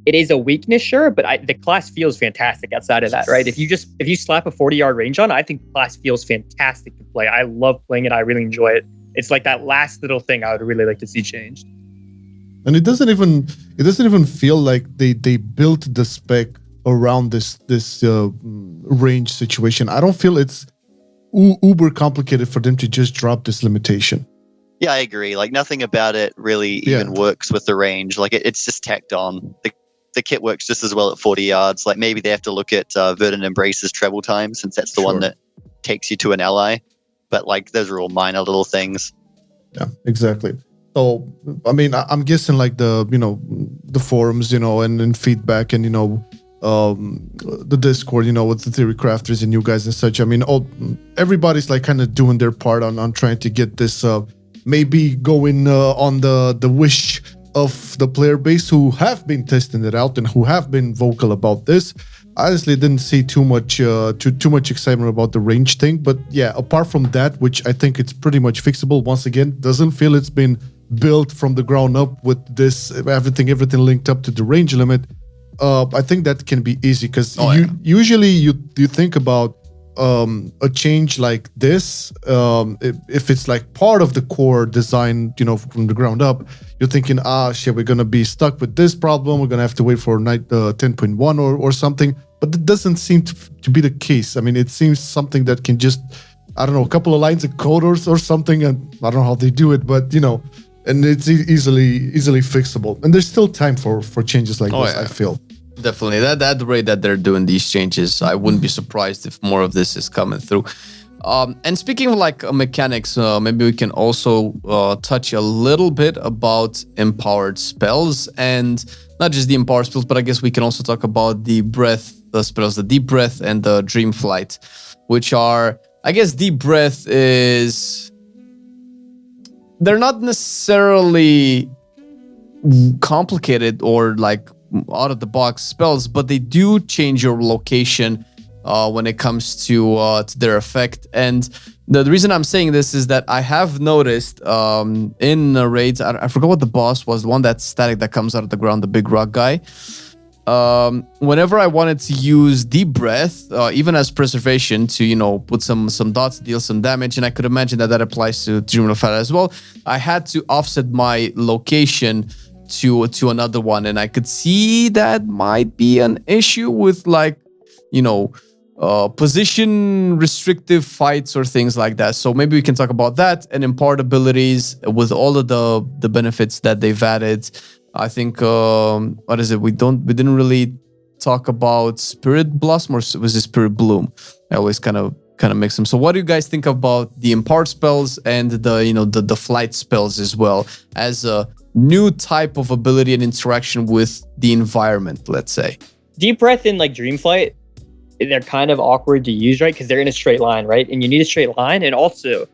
It is a weakness, sure, but the class feels fantastic outside of that, right? If you slap a 40-yard range on, I think the class feels fantastic to play. I love playing it. I really enjoy it. It's like that last little thing I would really like to see changed. And it doesn't even feel like they built the spec around this range situation. I don't feel it's uber complicated for them to just drop this limitation. Yeah, I agree. Like nothing about it really even works with the range. Like it's just tacked on. The kit works just as well at 40 yards. Like maybe they have to look at Verdant Embrace's travel time, since that's the one that takes you to an ally. But like those are all minor little things. Yeah, exactly. So I mean, I'm guessing like the forums, and feedback, and the Discord, with the theory crafters and you guys and such. I mean, everybody's like kind of doing their part on trying to get this maybe going on the wish of the player base who have been testing it out and who have been vocal about this. I honestly didn't see too much excitement about the range thing, but yeah, apart from that, which I think it's pretty much fixable. Once again, doesn't feel it's been built from the ground up with this everything linked up to the range limit. I think that can be easy because usually you think about a change like this, if it's like part of the core design, from the ground up, you're thinking, shit, we're gonna be stuck with this problem. We're gonna have to wait for 10.1 or something. But it doesn't seem to be the case. I mean, it seems something that can just, I don't know, a couple of lines of code or something, and I don't know how they do it, but and it's easily fixable. And there's still time for changes like this. I feel. Definitely. That the rate that they're doing these changes, I wouldn't be surprised if more of this is coming through. And speaking of like mechanics, maybe we can also touch a little bit about empowered spells, and not just the empowered spells, but I guess we can also talk about the spells, the Deep Breath and the Dreamflight, which are, I guess Deep Breath is, they're not necessarily complicated or like out of the box spells, but they do change your location when it comes to their effect. And the reason I'm saying this is that I have noticed in raids, I forgot what the boss was, the one that's static that comes out of the ground, the big rock guy. Whenever I wanted to use Deep Breath, even as preservation to, put some dots, deal some damage, and I could imagine that applies to Dreamflight as well, I had to offset my location to another one, and I could see that might be an issue with like, position restrictive fights or things like that. So maybe we can talk about that and empowered abilities with all of the benefits that they've added. I think what is it? We didn't really talk about Spirit Blossom, or was it Spirit Bloom? I always kind of mix them. So what do you guys think about the empowered spells and the flight spells as well as a new type of ability and interaction with the environment, let's say? Deep Breath and like Dreamflight, they're kind of awkward to use, right? Because they're in a straight line, right? And you need a straight line. And also,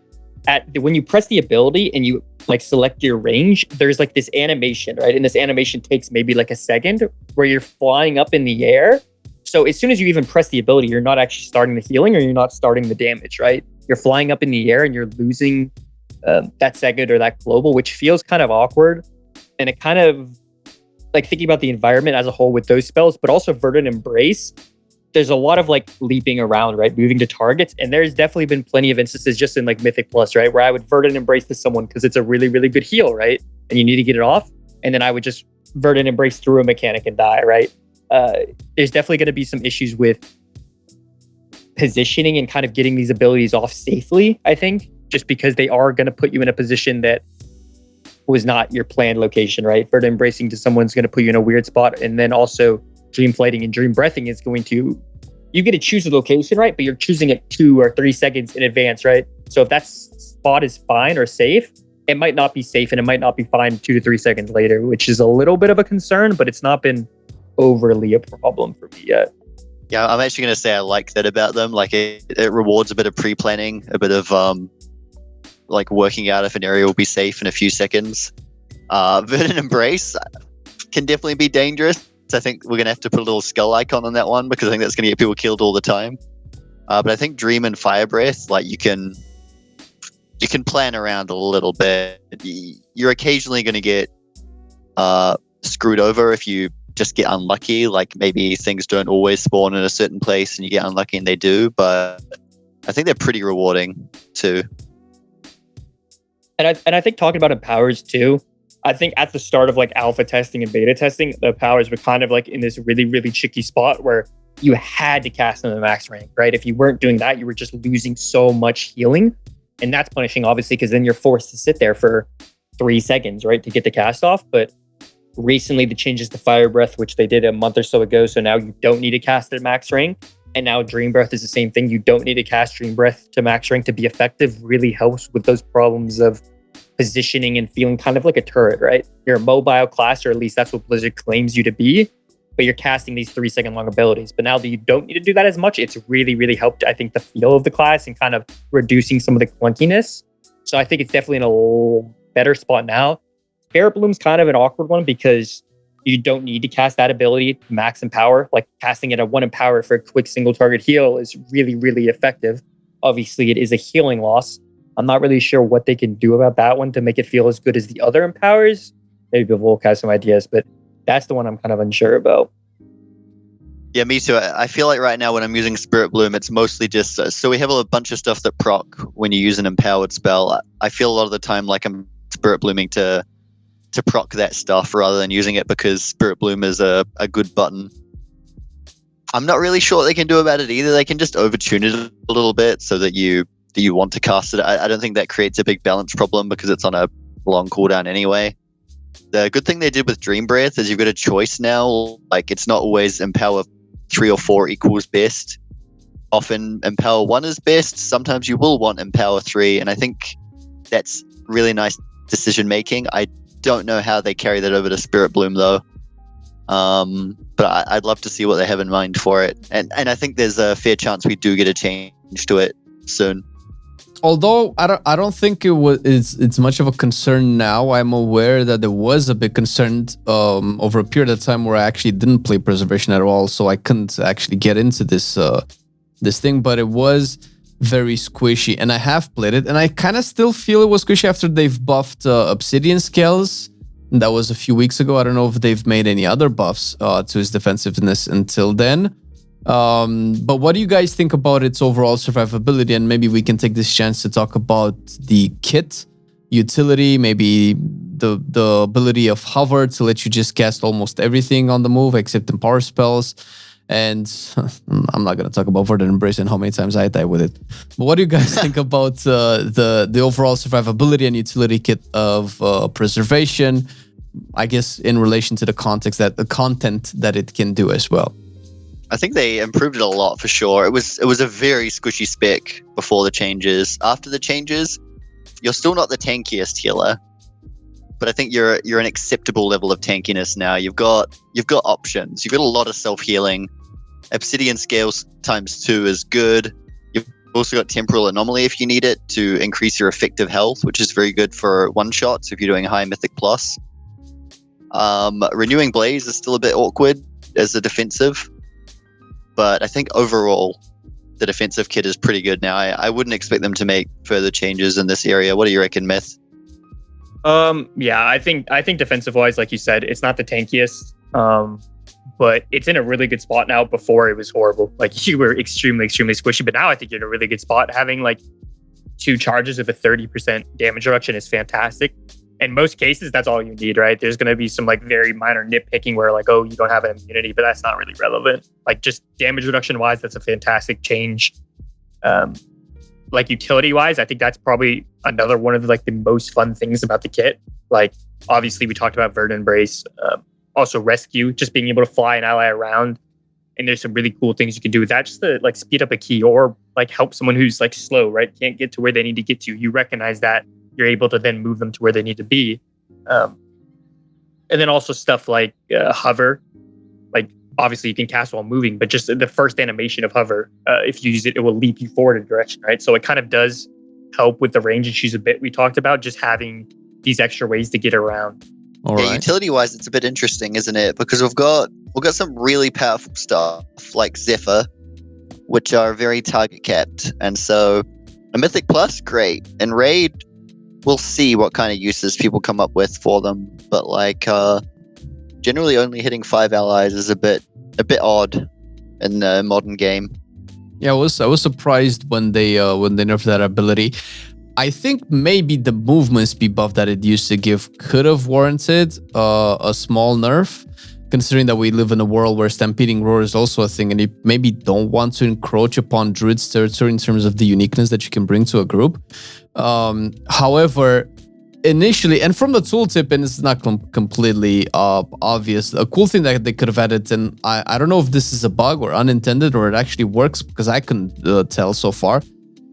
when you press the ability and you like select your range, there's like this animation, right? And this animation takes maybe like a second where you're flying up in the air. So as soon as you even press the ability, you're not actually starting the healing or you're not starting the damage, right? You're flying up in the air and you're losing that second or that global, which feels kind of awkward. And it kind of like thinking about the environment as a whole with those spells, but also Verdant Embrace, there's a lot of like leaping around, right? Moving to targets. And there's definitely been plenty of instances just in like Mythic Plus, right? Where I would Verdant Embrace to someone because it's a really, really good heal, right? And you need to get it off. And then I would just Verdant Embrace through a mechanic and die, right? There's definitely going to be some issues with positioning and kind of getting these abilities off safely, I think, just because they are going to put you in a position that was not your planned location, right? Verdant Embracing to someone's going to put you in a weird spot. And then also Dream Flighting and Dream Breathing is going to, you get to choose the location, right? But you're choosing it 2 or 3 seconds in advance, right? So if that spot is fine or safe, it might not be safe and it might not be fine 2 to 3 seconds later, which is a little bit of a concern, but it's not been overly a problem for me yet. Yeah, I'm actually going to say I like that about them. Like it rewards a bit of pre-planning, a bit of like working out if an area will be safe in a few seconds. Verdant Embrace can definitely be dangerous. So I think we're going to have to put a little skull icon on that one because I think that's going to get people killed all the time. But I think Dream and Fire Breath, like you can plan around a little bit. You're occasionally going to get screwed over if you just get unlucky. Like maybe things don't always spawn in a certain place and you get unlucky and they do, but I think they're pretty rewarding too. And I think talking about empowers too, I think at the start of like alpha testing and beta testing, the powers were kind of like in this really, really tricky spot where you had to cast them to max rank, right? If you weren't doing that, you were just losing so much healing. And that's punishing, obviously, because then you're forced to sit there for 3 seconds, right, to get the cast off. But recently, the changes to Fire Breath, which they did a month or so ago, so now you don't need to cast it at max rank. And now Dream Breath is the same thing. You don't need to cast Dream Breath to max rank to be effective. Really helps with those problems of positioning and feeling kind of like a turret, right? You're a mobile class, or at least that's what Blizzard claims you to be, but you're casting these 3 second long abilities. But now that you don't need to do that as much, it's really, really helped, I think, the feel of the class and kind of reducing some of the clunkiness. So I think it's definitely in a better spot now. Spirit Bloom's kind of an awkward one because you don't need to cast that ability to max empower. Like casting it at 1 empower for a quick single target heal is really, really effective. Obviously, it is a healing loss. I'm not really sure what they can do about that one to make it feel as good as the other empowers. Maybe Voulk has some ideas, but that's the one I'm kind of unsure about. Yeah, me too. I feel like right now when I'm using Spirit Bloom, it's mostly just so we have a bunch of stuff that proc when you use an empowered spell. I feel a lot of the time like I'm Spirit Blooming to proc that stuff rather than using it because Spirit Bloom is a good button. I'm not really sure what they can do about it either. They can just overtune it a little bit so that you want to cast it. I don't think that creates a big balance problem because it's on a long cooldown anyway. The good thing they did with Dream Breath is you've got a choice now. Like it's not always Empower 3 or 4 equals best. Often Empower 1 is best. Sometimes you will want Empower 3, and I think that's really nice decision making. I don't know how they carry that over to Spirit Bloom though. But I'd love to see what they have in mind for it. And I think there's a fair chance we do get a change to it soon. Although I don't think it's much of a concern now. I'm aware that there was a big concern over a period of time where I actually didn't play Preservation at all, so I couldn't actually get into this thing. But it was very squishy, and I have played it, and I kind of still feel it was squishy after they've buffed Obsidian Scales. That was a few weeks ago. I don't know if they've made any other buffs to his defensiveness until then. But what do you guys think about its overall survivability? And maybe we can take this chance to talk about the kit utility, maybe the ability of hover to let you just cast almost everything on the move except in power spells. And I'm not going to talk about Verdant Embrace and how many times I die with it. But what do you guys think about the overall survivability and utility kit of Preservation? I guess in relation to the content that it can do as well. I think they improved it a lot for sure. It was a very squishy spec before the changes. After the changes, you're still not the tankiest healer, but I think you're an acceptable level of tankiness now. You've got options. You've got a lot of self-healing. Obsidian Scales ×2 is good. You've also got Temporal Anomaly if you need it to increase your effective health, which is very good for one-shots if you're doing high Mythic Plus. Renewing Blaze is still a bit awkward as a defensive. But I think overall, the defensive kit is pretty good now. I wouldn't expect them to make further changes in this area. What do you reckon, Myth? Yeah, I think defensive-wise, like you said, it's not the tankiest, but it's in a really good spot now. Before it was horrible. Like you were extremely, extremely squishy, but now I think you're in a really good spot. Having like 2 charges of a 30% damage reduction is fantastic. In most cases, that's all you need, right? There's going to be some like very minor nitpicking where like, oh, you don't have an immunity, but that's not really relevant. Like just damage reduction wise, that's a fantastic change. Like utility wise, I think that's probably another one of the most fun things about the kit. Like obviously we talked about Verdant Embrace, also Rescue, just being able to fly an ally around. And there's some really cool things you can do with that, just to like speed up a key or like help someone who's like slow, right? Can't get to where they need to get to. You recognize that. You're able to then move them to where they need to be. And then also stuff like hover. Like obviously you can cast while moving, but just the first animation of hover, if you use it, it will leap you forward in a direction, right? So it kind of does help with the range issues a bit we talked about, just having these extra ways to get around. All right. Utility-wise, it's a bit interesting, isn't it? Because we've got some really powerful stuff like Zephyr, which are very target capped. And so a Mythic Plus, great. And Raid, we'll see what kind of uses people come up with for them. But like, generally only hitting 5 allies is a bit odd in the modern game. Yeah, I was surprised when they nerfed that ability. I think maybe the movement speed buff that it used to give could have warranted a small nerf, considering that we live in a world where stampeding roar is also a thing, and you maybe don't want to encroach upon Druid's territory in terms of the uniqueness that you can bring to a group. However, initially, and from the tooltip, and it's not completely obvious, a cool thing that they could have added, and I don't know if this is a bug or unintended or it actually works because I couldn't tell so far.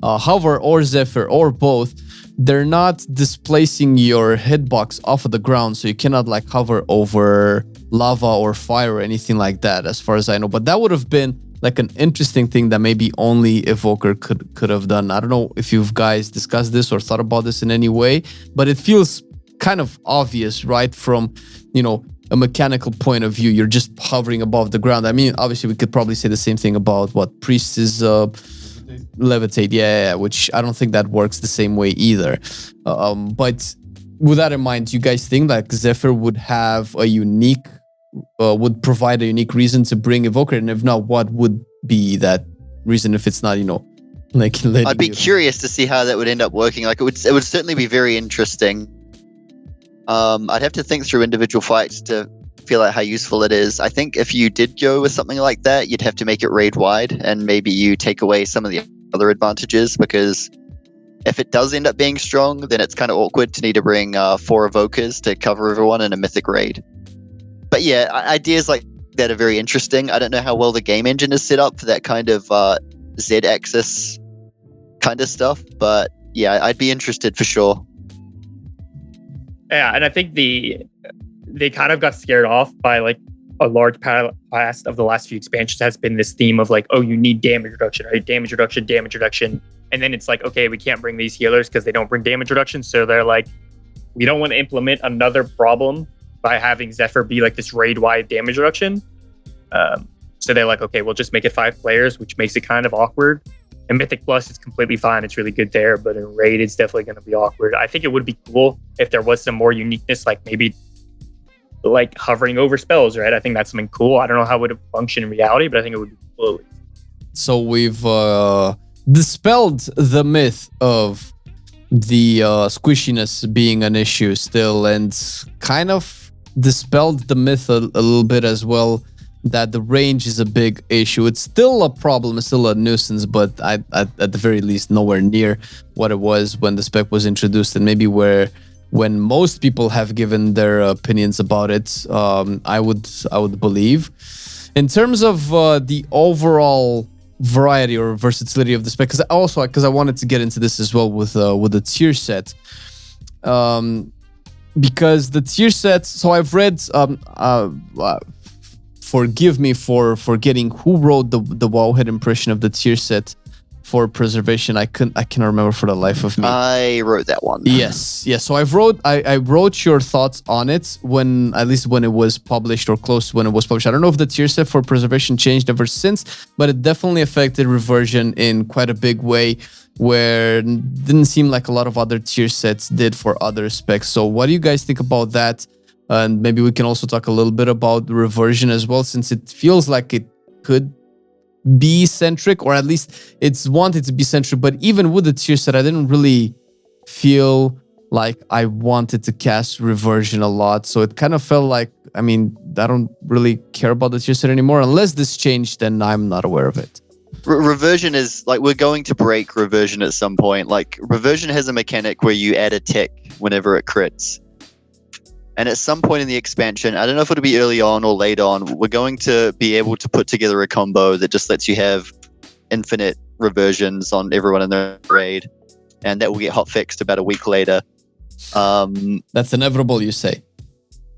Hover or Zephyr or both, they're not displacing your hitbox off of the ground, so you cannot like hover over lava or fire or anything like that, as far as I know. But that would have been like an interesting thing that maybe only Evoker could have done. I don't know if you guys discussed this or thought about this in any way, but it feels kind of obvious, right? From, you know, a mechanical point of view, you're just hovering above the ground. I mean, obviously we could probably say the same thing about what Priest is levitate, yeah, which I don't think that works the same way either. But with that in mind, do you guys think like Zephyr would have a unique, would provide a unique reason to bring Evoker? And if not, what would be that reason if it's not, you know, like I'd be curious to see how that would end up working. Like it would certainly be very interesting. I'd have to think through individual fights to feel out how useful it is. I think if you did go with something like that, you'd have to make it raid wide, and maybe you take away some of the other advantages, because if it does end up being strong, then it's kind of awkward to need to bring 4 Evokers to cover everyone in a mythic raid. But yeah, ideas like that are very interesting. I don't know how well the game engine is set up for that kind of Z-axis kind of stuff, but yeah, I'd be interested for sure. Yeah, and I think they kind of got scared off by like a large past of the last few expansions has been this theme of like, oh, you need damage reduction, right? Damage reduction. And then it's like, okay, we can't bring these healers because they don't bring damage reduction. So they're like, we don't want to implement another problem by having Zephyr be like this raid-wide damage reduction. So they're like, okay, we'll just make it 5 players, which makes it kind of awkward. In Mythic Plus, it's completely fine. It's really good there. But in Raid, it's definitely going to be awkward. I think it would be cool if there was some more uniqueness, like maybe like hovering over spells, right? I think that's something cool. I don't know how it would function in reality, but I think it would be cool. So we've dispelled the myth of the squishiness being an issue still, and kind of dispelled the myth a little bit as well that the range is a big issue. It's still a problem, it's still a nuisance, but at the very least nowhere near what it was when the spec was introduced, and maybe when most people have given their opinions about it, I would believe. In terms of the overall variety or versatility of the spec, because I wanted to get into this as well with the tier set, because the tier set. So I've read. Forgive me for forgetting who wrote the WoWHead impression of the tier set for preservation. I cannot remember for the life of me. I wrote that one. Yes. So I wrote your thoughts on it at least when it was published or close to when it was published. I don't know if the tier set for preservation changed ever since, but it definitely affected reversion in quite a big way, where it didn't seem like a lot of other tier sets did for other specs. So what do you guys think about that? And maybe we can also talk a little bit about the reversion as well, since it feels like it could be centric, or at least it's wanted to be centric. But even with the tier set, I didn't really feel like I wanted to cast reversion a lot. So it kind of felt like, I mean, I don't really care about the tier set anymore. Unless this changed, then I'm not aware of it. Reversion is like, we're going to break reversion at some point. Like, reversion has a mechanic where you add a tick whenever it crits. And at some point in the expansion, I don't know if it'll be early on or late on, we're going to be able to put together a combo that just lets you have infinite reversions on everyone in the raid. And that will get hotfixed about a week later. That's inevitable, you say?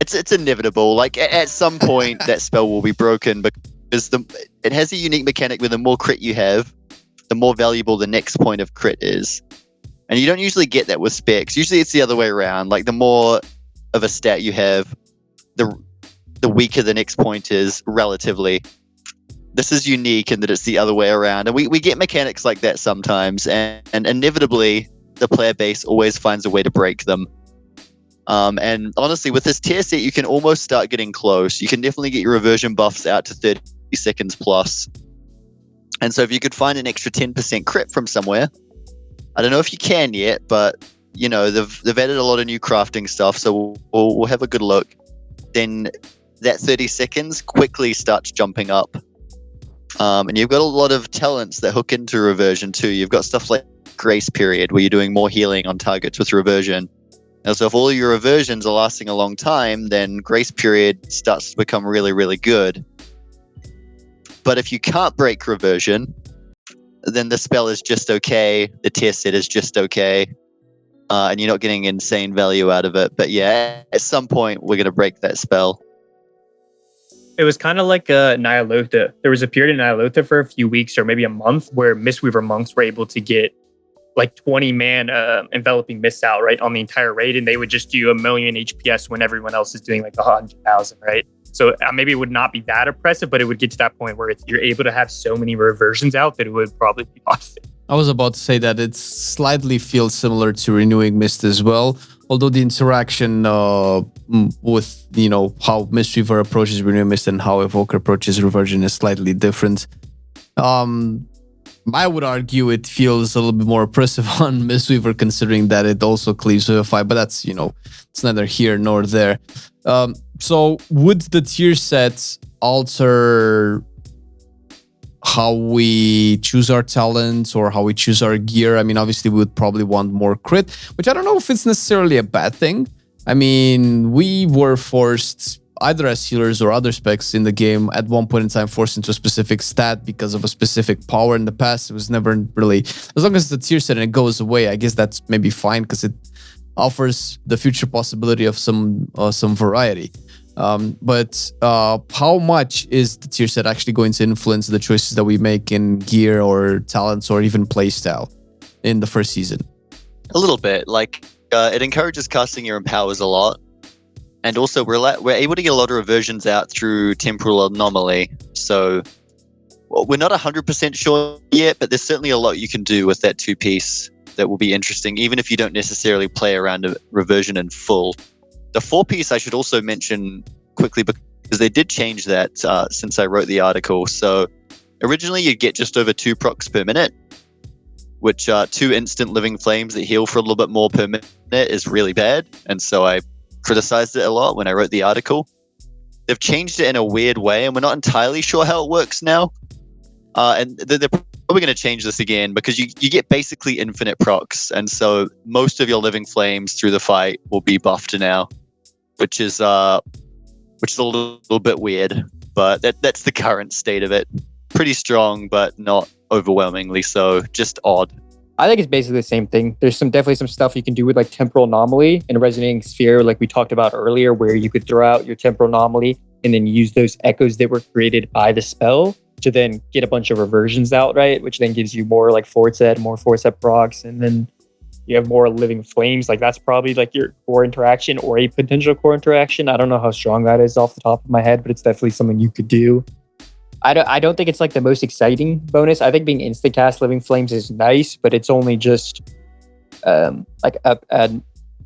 It's inevitable. Like, at some point, that spell will be broken, because it has a unique mechanic where the more crit you have, the more valuable the next point of crit is. And you don't usually get that with specs. Usually it's the other way around. Like, the more of a stat you have, the weaker the next point is relatively. This is unique in that it's the other way around, and we get mechanics like that sometimes, and inevitably the player base always finds a way to break them. And honestly, with this tier set, you can almost start getting close. You can definitely get your reversion buffs out to 30 seconds plus. And so if you could find an extra 10% crit from somewhere, I don't know if you can yet, but you know, they've added a lot of new crafting stuff, so we'll have a good look. Then that 30 seconds quickly starts jumping up. And you've got a lot of talents that hook into reversion too. You've got stuff like Grace Period, where you're doing more healing on targets with reversion. And so if all of your reversions are lasting a long time, then Grace Period starts to become really, really good. But if you can't break reversion, then the spell is just okay. The tier set is just okay. And you're not getting insane value out of it. But yeah, at some point, we're going to break that spell. It was kind of like Nyalotha. There was a period in Nyalotha for a few weeks or maybe a month where Mistweaver monks were able to get like 20-man enveloping mists out, right, on the entire raid, and they would just do 1 million HPS when everyone else is doing like 100,000, right? So maybe it would not be that oppressive, but it would get to that point where you're able to have so many reversions out that it would probably be awesome. I was about to say that it slightly feels similar to Renewing Mist as well, although the interaction with, you know, how Mistweaver approaches Renewing Mist and how Evoker approaches Reversion is slightly different. I would argue it feels a little bit more oppressive on Mistweaver, considering that it also cleaves Vivify, but that's, you know, it's neither here nor there. So would the tier sets alter how we choose our talents or how we choose our gear? I mean, obviously we would probably want more crit, which I don't know if it's necessarily a bad thing. I mean, we were forced, either as healers or other specs in the game, at one point in time forced into a specific stat because of a specific power in the past. It was never really, as long as it's a tier set and it goes away, I guess that's maybe fine because it offers the future possibility of some variety. But how much is the tier set actually going to influence the choices that we make in gear or talents or even playstyle in the first season? A little bit. Like, it encourages casting your empowers a lot. And also, we're able to get a lot of reversions out through Temporal Anomaly. So, we're not 100% sure yet, but there's certainly a lot you can do with that two-piece that will be interesting, even if you don't necessarily play around a reversion in full. The 4-piece I should also mention quickly, because they did change that since I wrote the article. So, originally, you'd get just over 2 procs per minute, which 2 instant living flames that heal for a little bit more per minute is really bad. And so I criticized it a lot when I wrote the article. They've changed it in a weird way, and we're not entirely sure how it works now. And they're probably going to change this again because you get basically infinite procs, and so most of your living flames through the fight will be buffed now, which is a little bit weird. But that's the current state of it. Pretty strong, but not overwhelmingly so. Just odd. I think it's basically the same thing. There's definitely some stuff you can do with like Temporal Anomaly and Resonating Sphere, like we talked about earlier, where you could throw out your Temporal Anomaly and then use those echoes that were created by the spell to then get a bunch of reversions out, right? Which then gives you more like force set procs, and then you have more living flames. Like that's probably like your core interaction or a potential core interaction. I don't know how strong that is off the top of my head, but it's definitely something you could do. I don't think it's like the most exciting bonus. I think being instant cast living flames is nice, but it's only just like a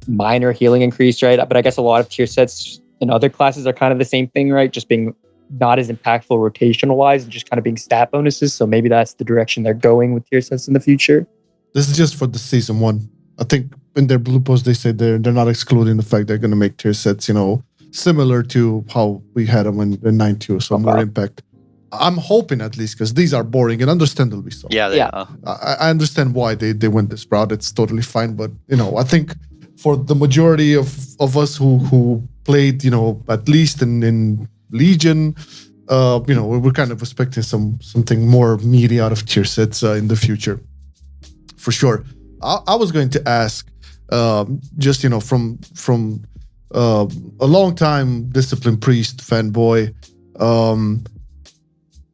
minor healing increase, right? But I guess a lot of tier sets in other classes are kind of the same thing, right? Just being not as impactful rotational wise and just kind of being stat bonuses. So maybe that's the direction they're going with tier sets in the future. This is just for the season 1. I think in their blue post they said they're not excluding the fact they're going to make tier sets, you know, similar to how we had them in 9.2, so more impact. I'm hoping at least, because these are boring and understandably so. Yeah, they are. I understand why they went this route. It's totally fine. But, you know, I think for the majority of us who played, you know, at least in Legion, you know, we're kind of expecting something more meaty out of tier sets in the future. For sure. I was going to ask, just, you know, from a long time disciplined priest fanboy,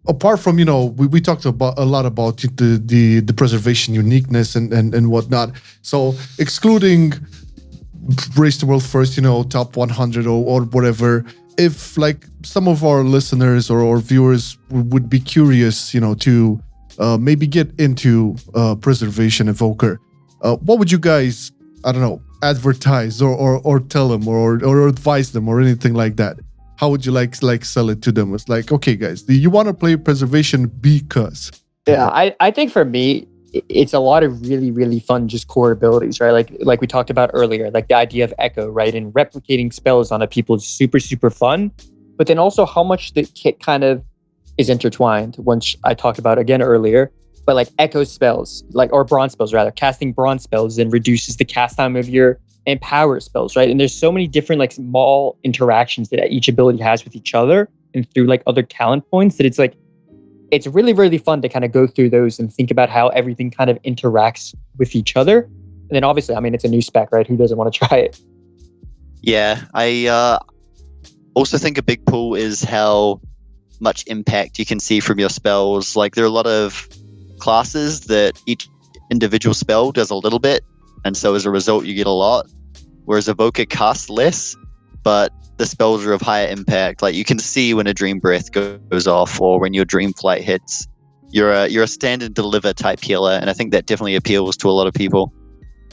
apart from, you know, we talked about a lot about the preservation uniqueness and whatnot. So excluding Race the World First, you know, top 100 or whatever, if like some of our listeners or viewers would be curious, you know, to maybe get into Preservation Evoker, what would you guys, I don't know, advertise or tell them or advise them or anything like that? How would you like sell it to them? It's like, okay, guys, do you want to play Preservation because? Yeah, I think for me, it's a lot of really, really fun just core abilities, right? Like we talked about earlier, like the idea of Echo, right? And replicating spells on a people is super, super fun. But then also how much the kit kind of is intertwined, which I talked about again earlier. But like Echo spells, or bronze spells rather, casting bronze spells then reduces the cast time of your empower spells, right? And there's so many different like small interactions that each ability has with each other and through like other talent points that it's really, really fun to kind of go through those and think about how everything kind of interacts with each other. And then obviously, I mean, it's a new spec, right? Who doesn't want to try it? Yeah, I also think a big pull is how much impact you can see from your spells. Like, there are a lot of classes that each individual spell does a little bit, and so as a result, you get a lot. Whereas Evoker casts less, but the spells are of higher impact. Like, you can see when a Dream Breath goes off or when your Dragonflight hits. You're a stand and deliver type healer, and I think that definitely appeals to a lot of people.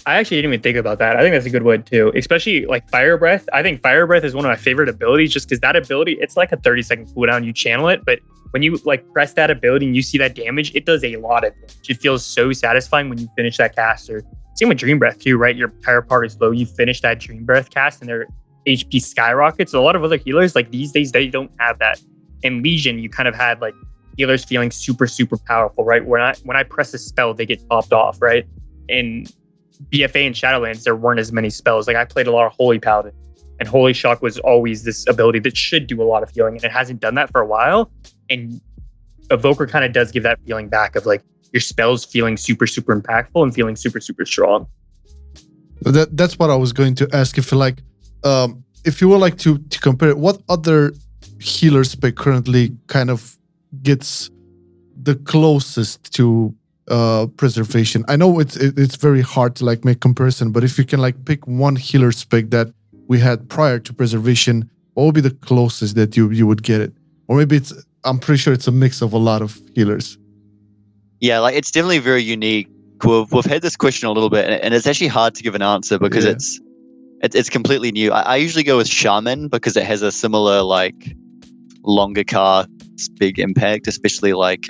I actually didn't even think about that. I think that's a good one too, especially like Fire Breath. I think Fire Breath is one of my favorite abilities just because that ability, it's like a 30-second cooldown. You channel it, but when you like press that ability and you see that damage, it does a lot of damage. It feels so satisfying when you finish that cast. Or same with Dream Breath too, right? Your entire part is low. You finish that Dream Breath cast and their HP skyrockets. A lot of other healers, like these days, they don't have that. In Legion, you kind of had like healers feeling super, super powerful, right? When I press a spell, they get popped off, right? In BFA and Shadowlands, there weren't as many spells. Like I played a lot of Holy Paladin, and Holy Shock was always this ability that should do a lot of healing, and it hasn't done that for a while. And Evoker kind of does give that feeling back of like your spells feeling super, super impactful and feeling super, super strong. That's what I was going to ask. If you would like to compare, what other healer spec currently kind of gets the closest to Preservation? I know it's very hard to like make comparison, but if you can like pick one healer spec that we had prior to Preservation, what would be the closest that you would get it? Or maybe I'm pretty sure it's a mix of a lot of healers. Yeah, like it's definitely very unique. We've had this question a little bit, and it's actually hard to give an answer because it's completely new. I usually go with Shaman because it has a similar like longer cast, big impact, especially like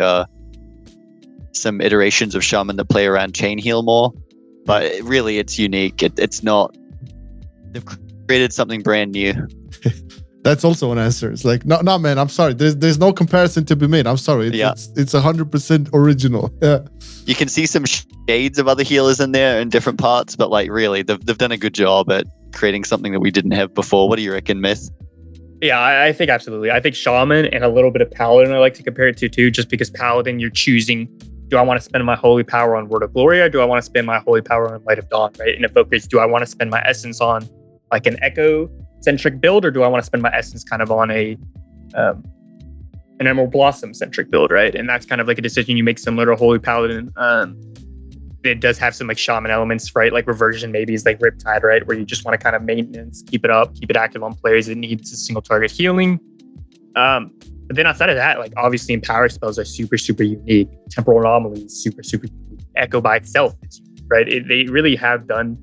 some iterations of Shaman that play around chain heal more. But really, it's unique. It's not. They've created something brand new. That's also an answer. It's like, no, man, I'm sorry. There's no comparison to be made. I'm sorry. It's 100% original. Yeah. You can see some shades of other healers in there in different parts, but like really, they've done a good job at creating something that we didn't have before. What do you reckon, Myth? Yeah, I think absolutely. I think Shaman and a little bit of Paladin I like to compare it to too, just because Paladin, you're choosing, do I want to spend my holy power on Word of Glory or do I want to spend my holy power on Light of Dawn, right? And Evokers, do I want to spend my essence on like an Echo-centric build or do I want to spend my essence kind of on an Emerald Blossom-centric build, right? And that's kind of like a decision you make similar to Holy Paladin. It does have some like Shaman elements, right? Like Reversion maybe is like Riptide, right? Where you just want to kind of maintenance, keep it up, keep it active on players. It needs a single target healing. But then outside of that, like obviously Empower spells are super, super unique. Temporal Anomaly is super, super unique. Echo by itself is unique, right? They really have done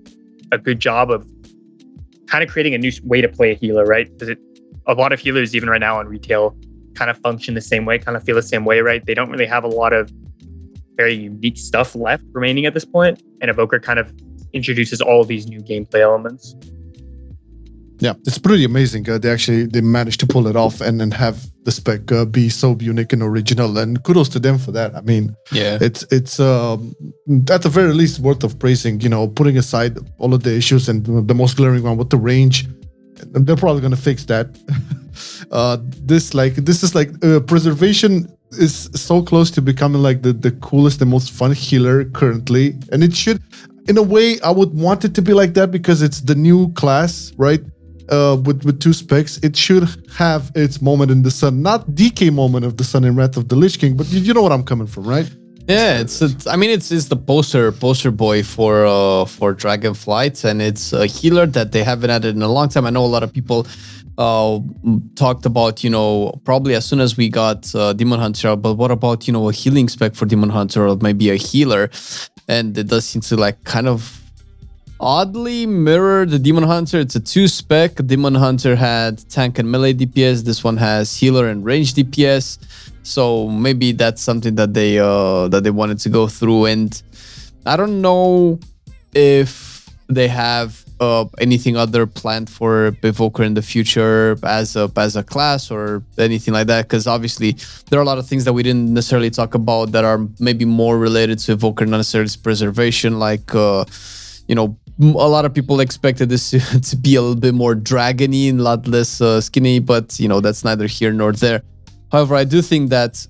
a good job of kind of creating a new way to play a healer, right? Because a lot of healers, even right now on retail, kind of function the same way, kind of feel the same way, right? They don't really have a lot of very unique stuff left remaining at this point, and Evoker kind of introduces all of these new gameplay elements. Yeah, it's pretty amazing. They managed to pull it off and have the spec be so unique and original, and kudos to them for that. I mean, yeah, it's at the very least worth of praising. You know, putting aside all of the issues and the most glaring one with the range, they're probably gonna fix that. This is like Preservation is so close to becoming like the coolest and most fun healer currently, and it should, in a way, I would want it to be like that because it's the new class, right? With two specs, it should have its moment in the sun, not DK moment of the sun in Wrath of the Lich King, but you know what I'm coming from, right? Yeah, it's the poster boy for Dragonflight, and it's a healer that they haven't added in a long time. I know a lot of people talked about, probably as soon as we got Demon Hunter, but what about, a healing spec for Demon Hunter or maybe a healer? And it does seem to like kind of oddly mirror the Demon Hunter. It's a 2-spec. Demon Hunter had tank and melee DPS. This one has healer and range DPS. So maybe that's something that they wanted to go through. And I don't know if they have anything other planned for Evoker in the future as a class or anything like that, because obviously there are a lot of things that we didn't necessarily talk about that are maybe more related to Evoker, not necessarily to preservation, like a lot of people expected this to be a little bit more dragony and a lot less skinny, but that's neither here nor there. However, I do think that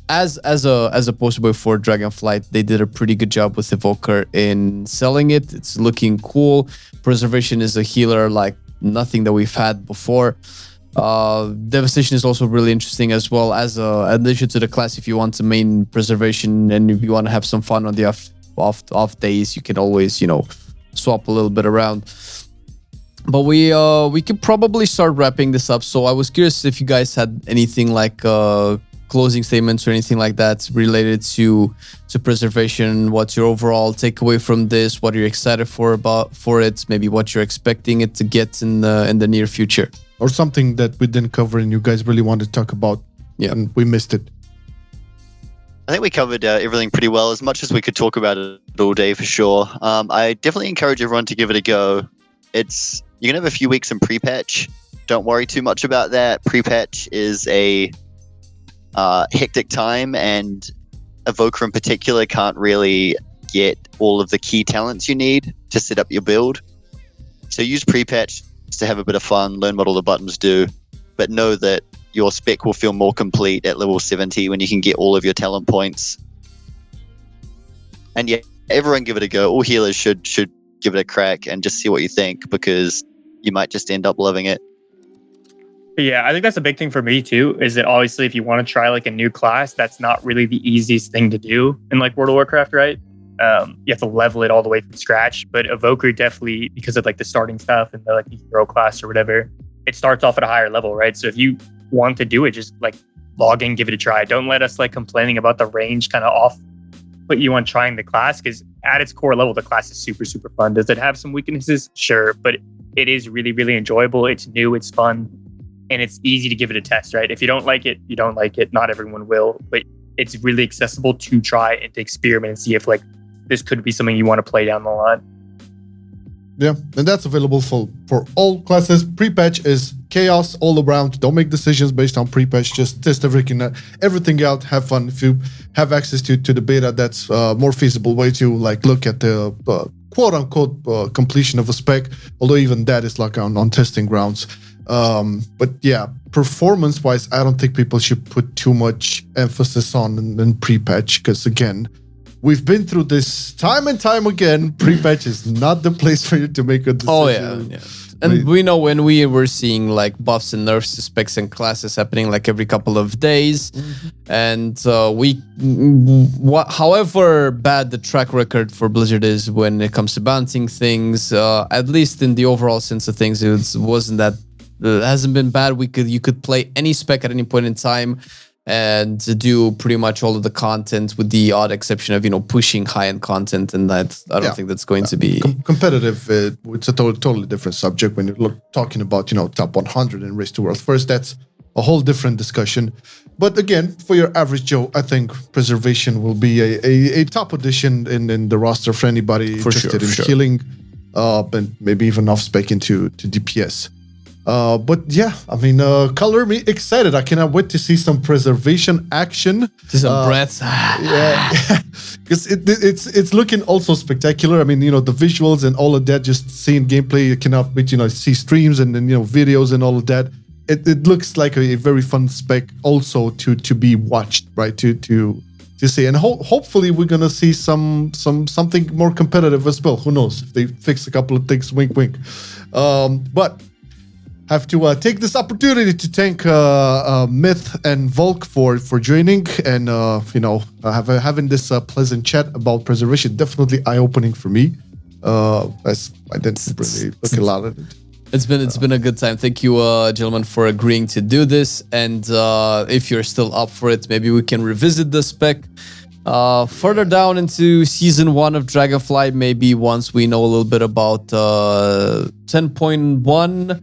as a poster boy for Dragonflight, they did a pretty good job with Evoker in selling it. It's looking cool. Preservation is a healer like nothing that we've had before. Devastation is also really interesting as well as an addition to the class. If you want to main Preservation and if you want to have some fun on the off days, you can always swap a little bit around. But we could probably start wrapping this up. So I was curious if you guys had anything like closing statements or anything like that related to Preservation. What's your overall takeaway from this? What are you excited for it? Maybe what you're expecting it to get in the near future, or something that we didn't cover and you guys really wanted to talk about, and we missed it. I think we covered everything pretty well, as much as we could talk about it all day for sure. I definitely encourage everyone to give it a go. You're going to have a few weeks in pre-patch. Don't worry too much about that. Pre-patch is a hectic time, and Evoker in particular can't really get all of the key talents you need to set up your build. So use pre-patch to have a bit of fun, learn what all the buttons do, but know that your spec will feel more complete at level 70 when you can get all of your talent points. And yeah, everyone give it a go. All healers should give it a crack and just see what you think, because you might just end up loving it. Yeah, I think that's a big thing for me too, is that obviously if you want to try like a new class, that's not really the easiest thing to do in like World of Warcraft, right? You have to level it all the way from scratch, but Evoker definitely, because of like the starting stuff and the like the hero class or whatever, it starts off at a higher level, right? So if you want to do it, just like log in, give it a try. Don't let us like complaining about the range kind of off put you on trying the class, because at its core level, the class is super, super fun. Does it have some weaknesses? Sure, but it is really, really enjoyable. It's new, it's fun, and it's easy to give it a test, right? If you don't like it, you don't like it. Not everyone will, but it's really accessible to try and to experiment and see if like this could be something you want to play down the line. Yeah, and that's available for all classes. Pre-patch is chaos all around. Don't make decisions based on pre-patch. Just test everything out. Have fun. If you have access to the beta, that's a more feasible way to like look at the quote-unquote completion of a spec. Although even that is like on testing grounds. But yeah, performance-wise, I don't think people should put too much emphasis on in pre-patch, because again, we've been through this time and time again. Pre-patch is not the place for you to make a decision. Oh yeah. And we know when we were seeing like buffs and nerfs to specs and classes happening like every couple of days, and however bad the track record for Blizzard is when it comes to balancing things, at least in the overall sense of things, it hasn't been bad. You could play any spec at any point in time and do pretty much all of the content, with the odd exception of pushing high-end content, and that I don't think that's going to be competitive. It's a totally different subject when you're talking about top 100 in Race to World First. That's a whole different discussion. But again, for your average Joe, I think Preservation will be a top addition in the roster for anybody interested in healing, and maybe even off spec into DPS. But yeah, I mean, color me excited. I cannot wait to see some Preservation action. Some breaths. Yeah, because it's looking also spectacular. I mean, the visuals and all of that. Just seeing gameplay, you cannot wait. See streams and then videos and all of that. It looks like a very fun spec also to be watched, right? To see, and hopefully we're gonna see something more competitive as well. Who knows if they fix a couple of things? Wink, wink. But have to take this opportunity to thank Myth and Voulk for joining and having this pleasant chat about preservation. Definitely eye-opening for me. As I didn't really look a lot at it. It's been a good time. Thank you, gentlemen, for agreeing to do this. And if you're still up for it, maybe we can revisit the spec further down into season 1 of Dragonflight. Maybe once we know a little bit about 10.1.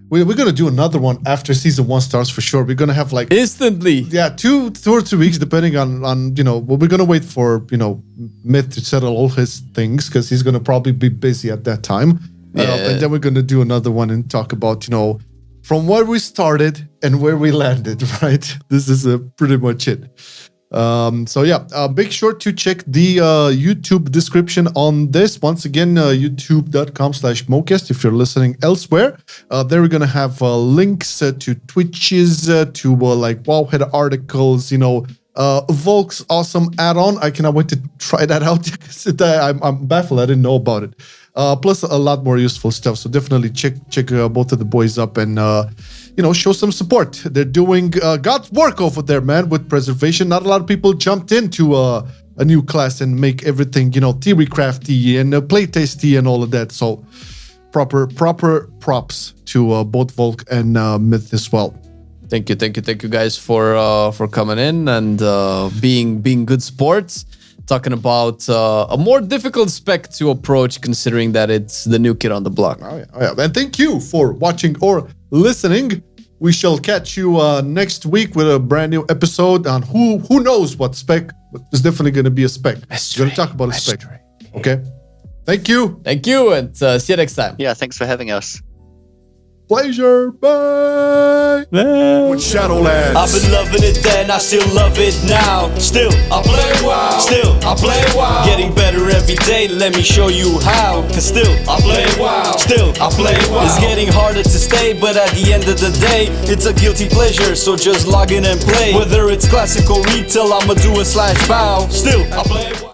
We're gonna do another one after season 1 starts for sure. We're gonna have like instantly. Yeah, 2 or 3 weeks depending on well, we're gonna wait for Myth to settle all his things because he's gonna probably be busy at that time. And then we're gonna do another one and talk about from where we started and where we landed. Right, this is pretty much it. So yeah, make sure to check the YouTube description on this. Once again, youtube.com/Mocast if you're listening elsewhere. There we're gonna have links to Twitches, to like WoWHead articles, Voulk's awesome add-on. I cannot wait to try that out. I'm baffled. I didn't know about it. Plus a lot more useful stuff. So definitely check both of the boys up and show some support. They're doing God's work over there, man, with preservation. Not a lot of people jumped into a new class and make everything, theory crafty and playtesty and all of that. So proper props to both Voulk and Myth as well. Thank you guys for coming in and being good sports. Talking about a more difficult spec to approach, considering that it's the new kid on the block. Oh yeah. And thank you for watching or listening. We shall catch you next week with a brand new episode on who knows what spec, but there's definitely going to be a spec. We're going to talk about a spec. Okay. Thank you, and see you next time. Yeah, thanks for having us. Pleasure. Bye. With Shadowlands. I've been loving it then, I still love it now. Still, I play WoW. Still, I play WoW. Getting better every day, let me show you how. Cause still, I play WoW. Still, I play WoW. It's getting harder to stay, but at the end of the day, it's a guilty pleasure, so just log in and play. Whether it's classic or retail, I'ma do a /bow. Still, I play WoW.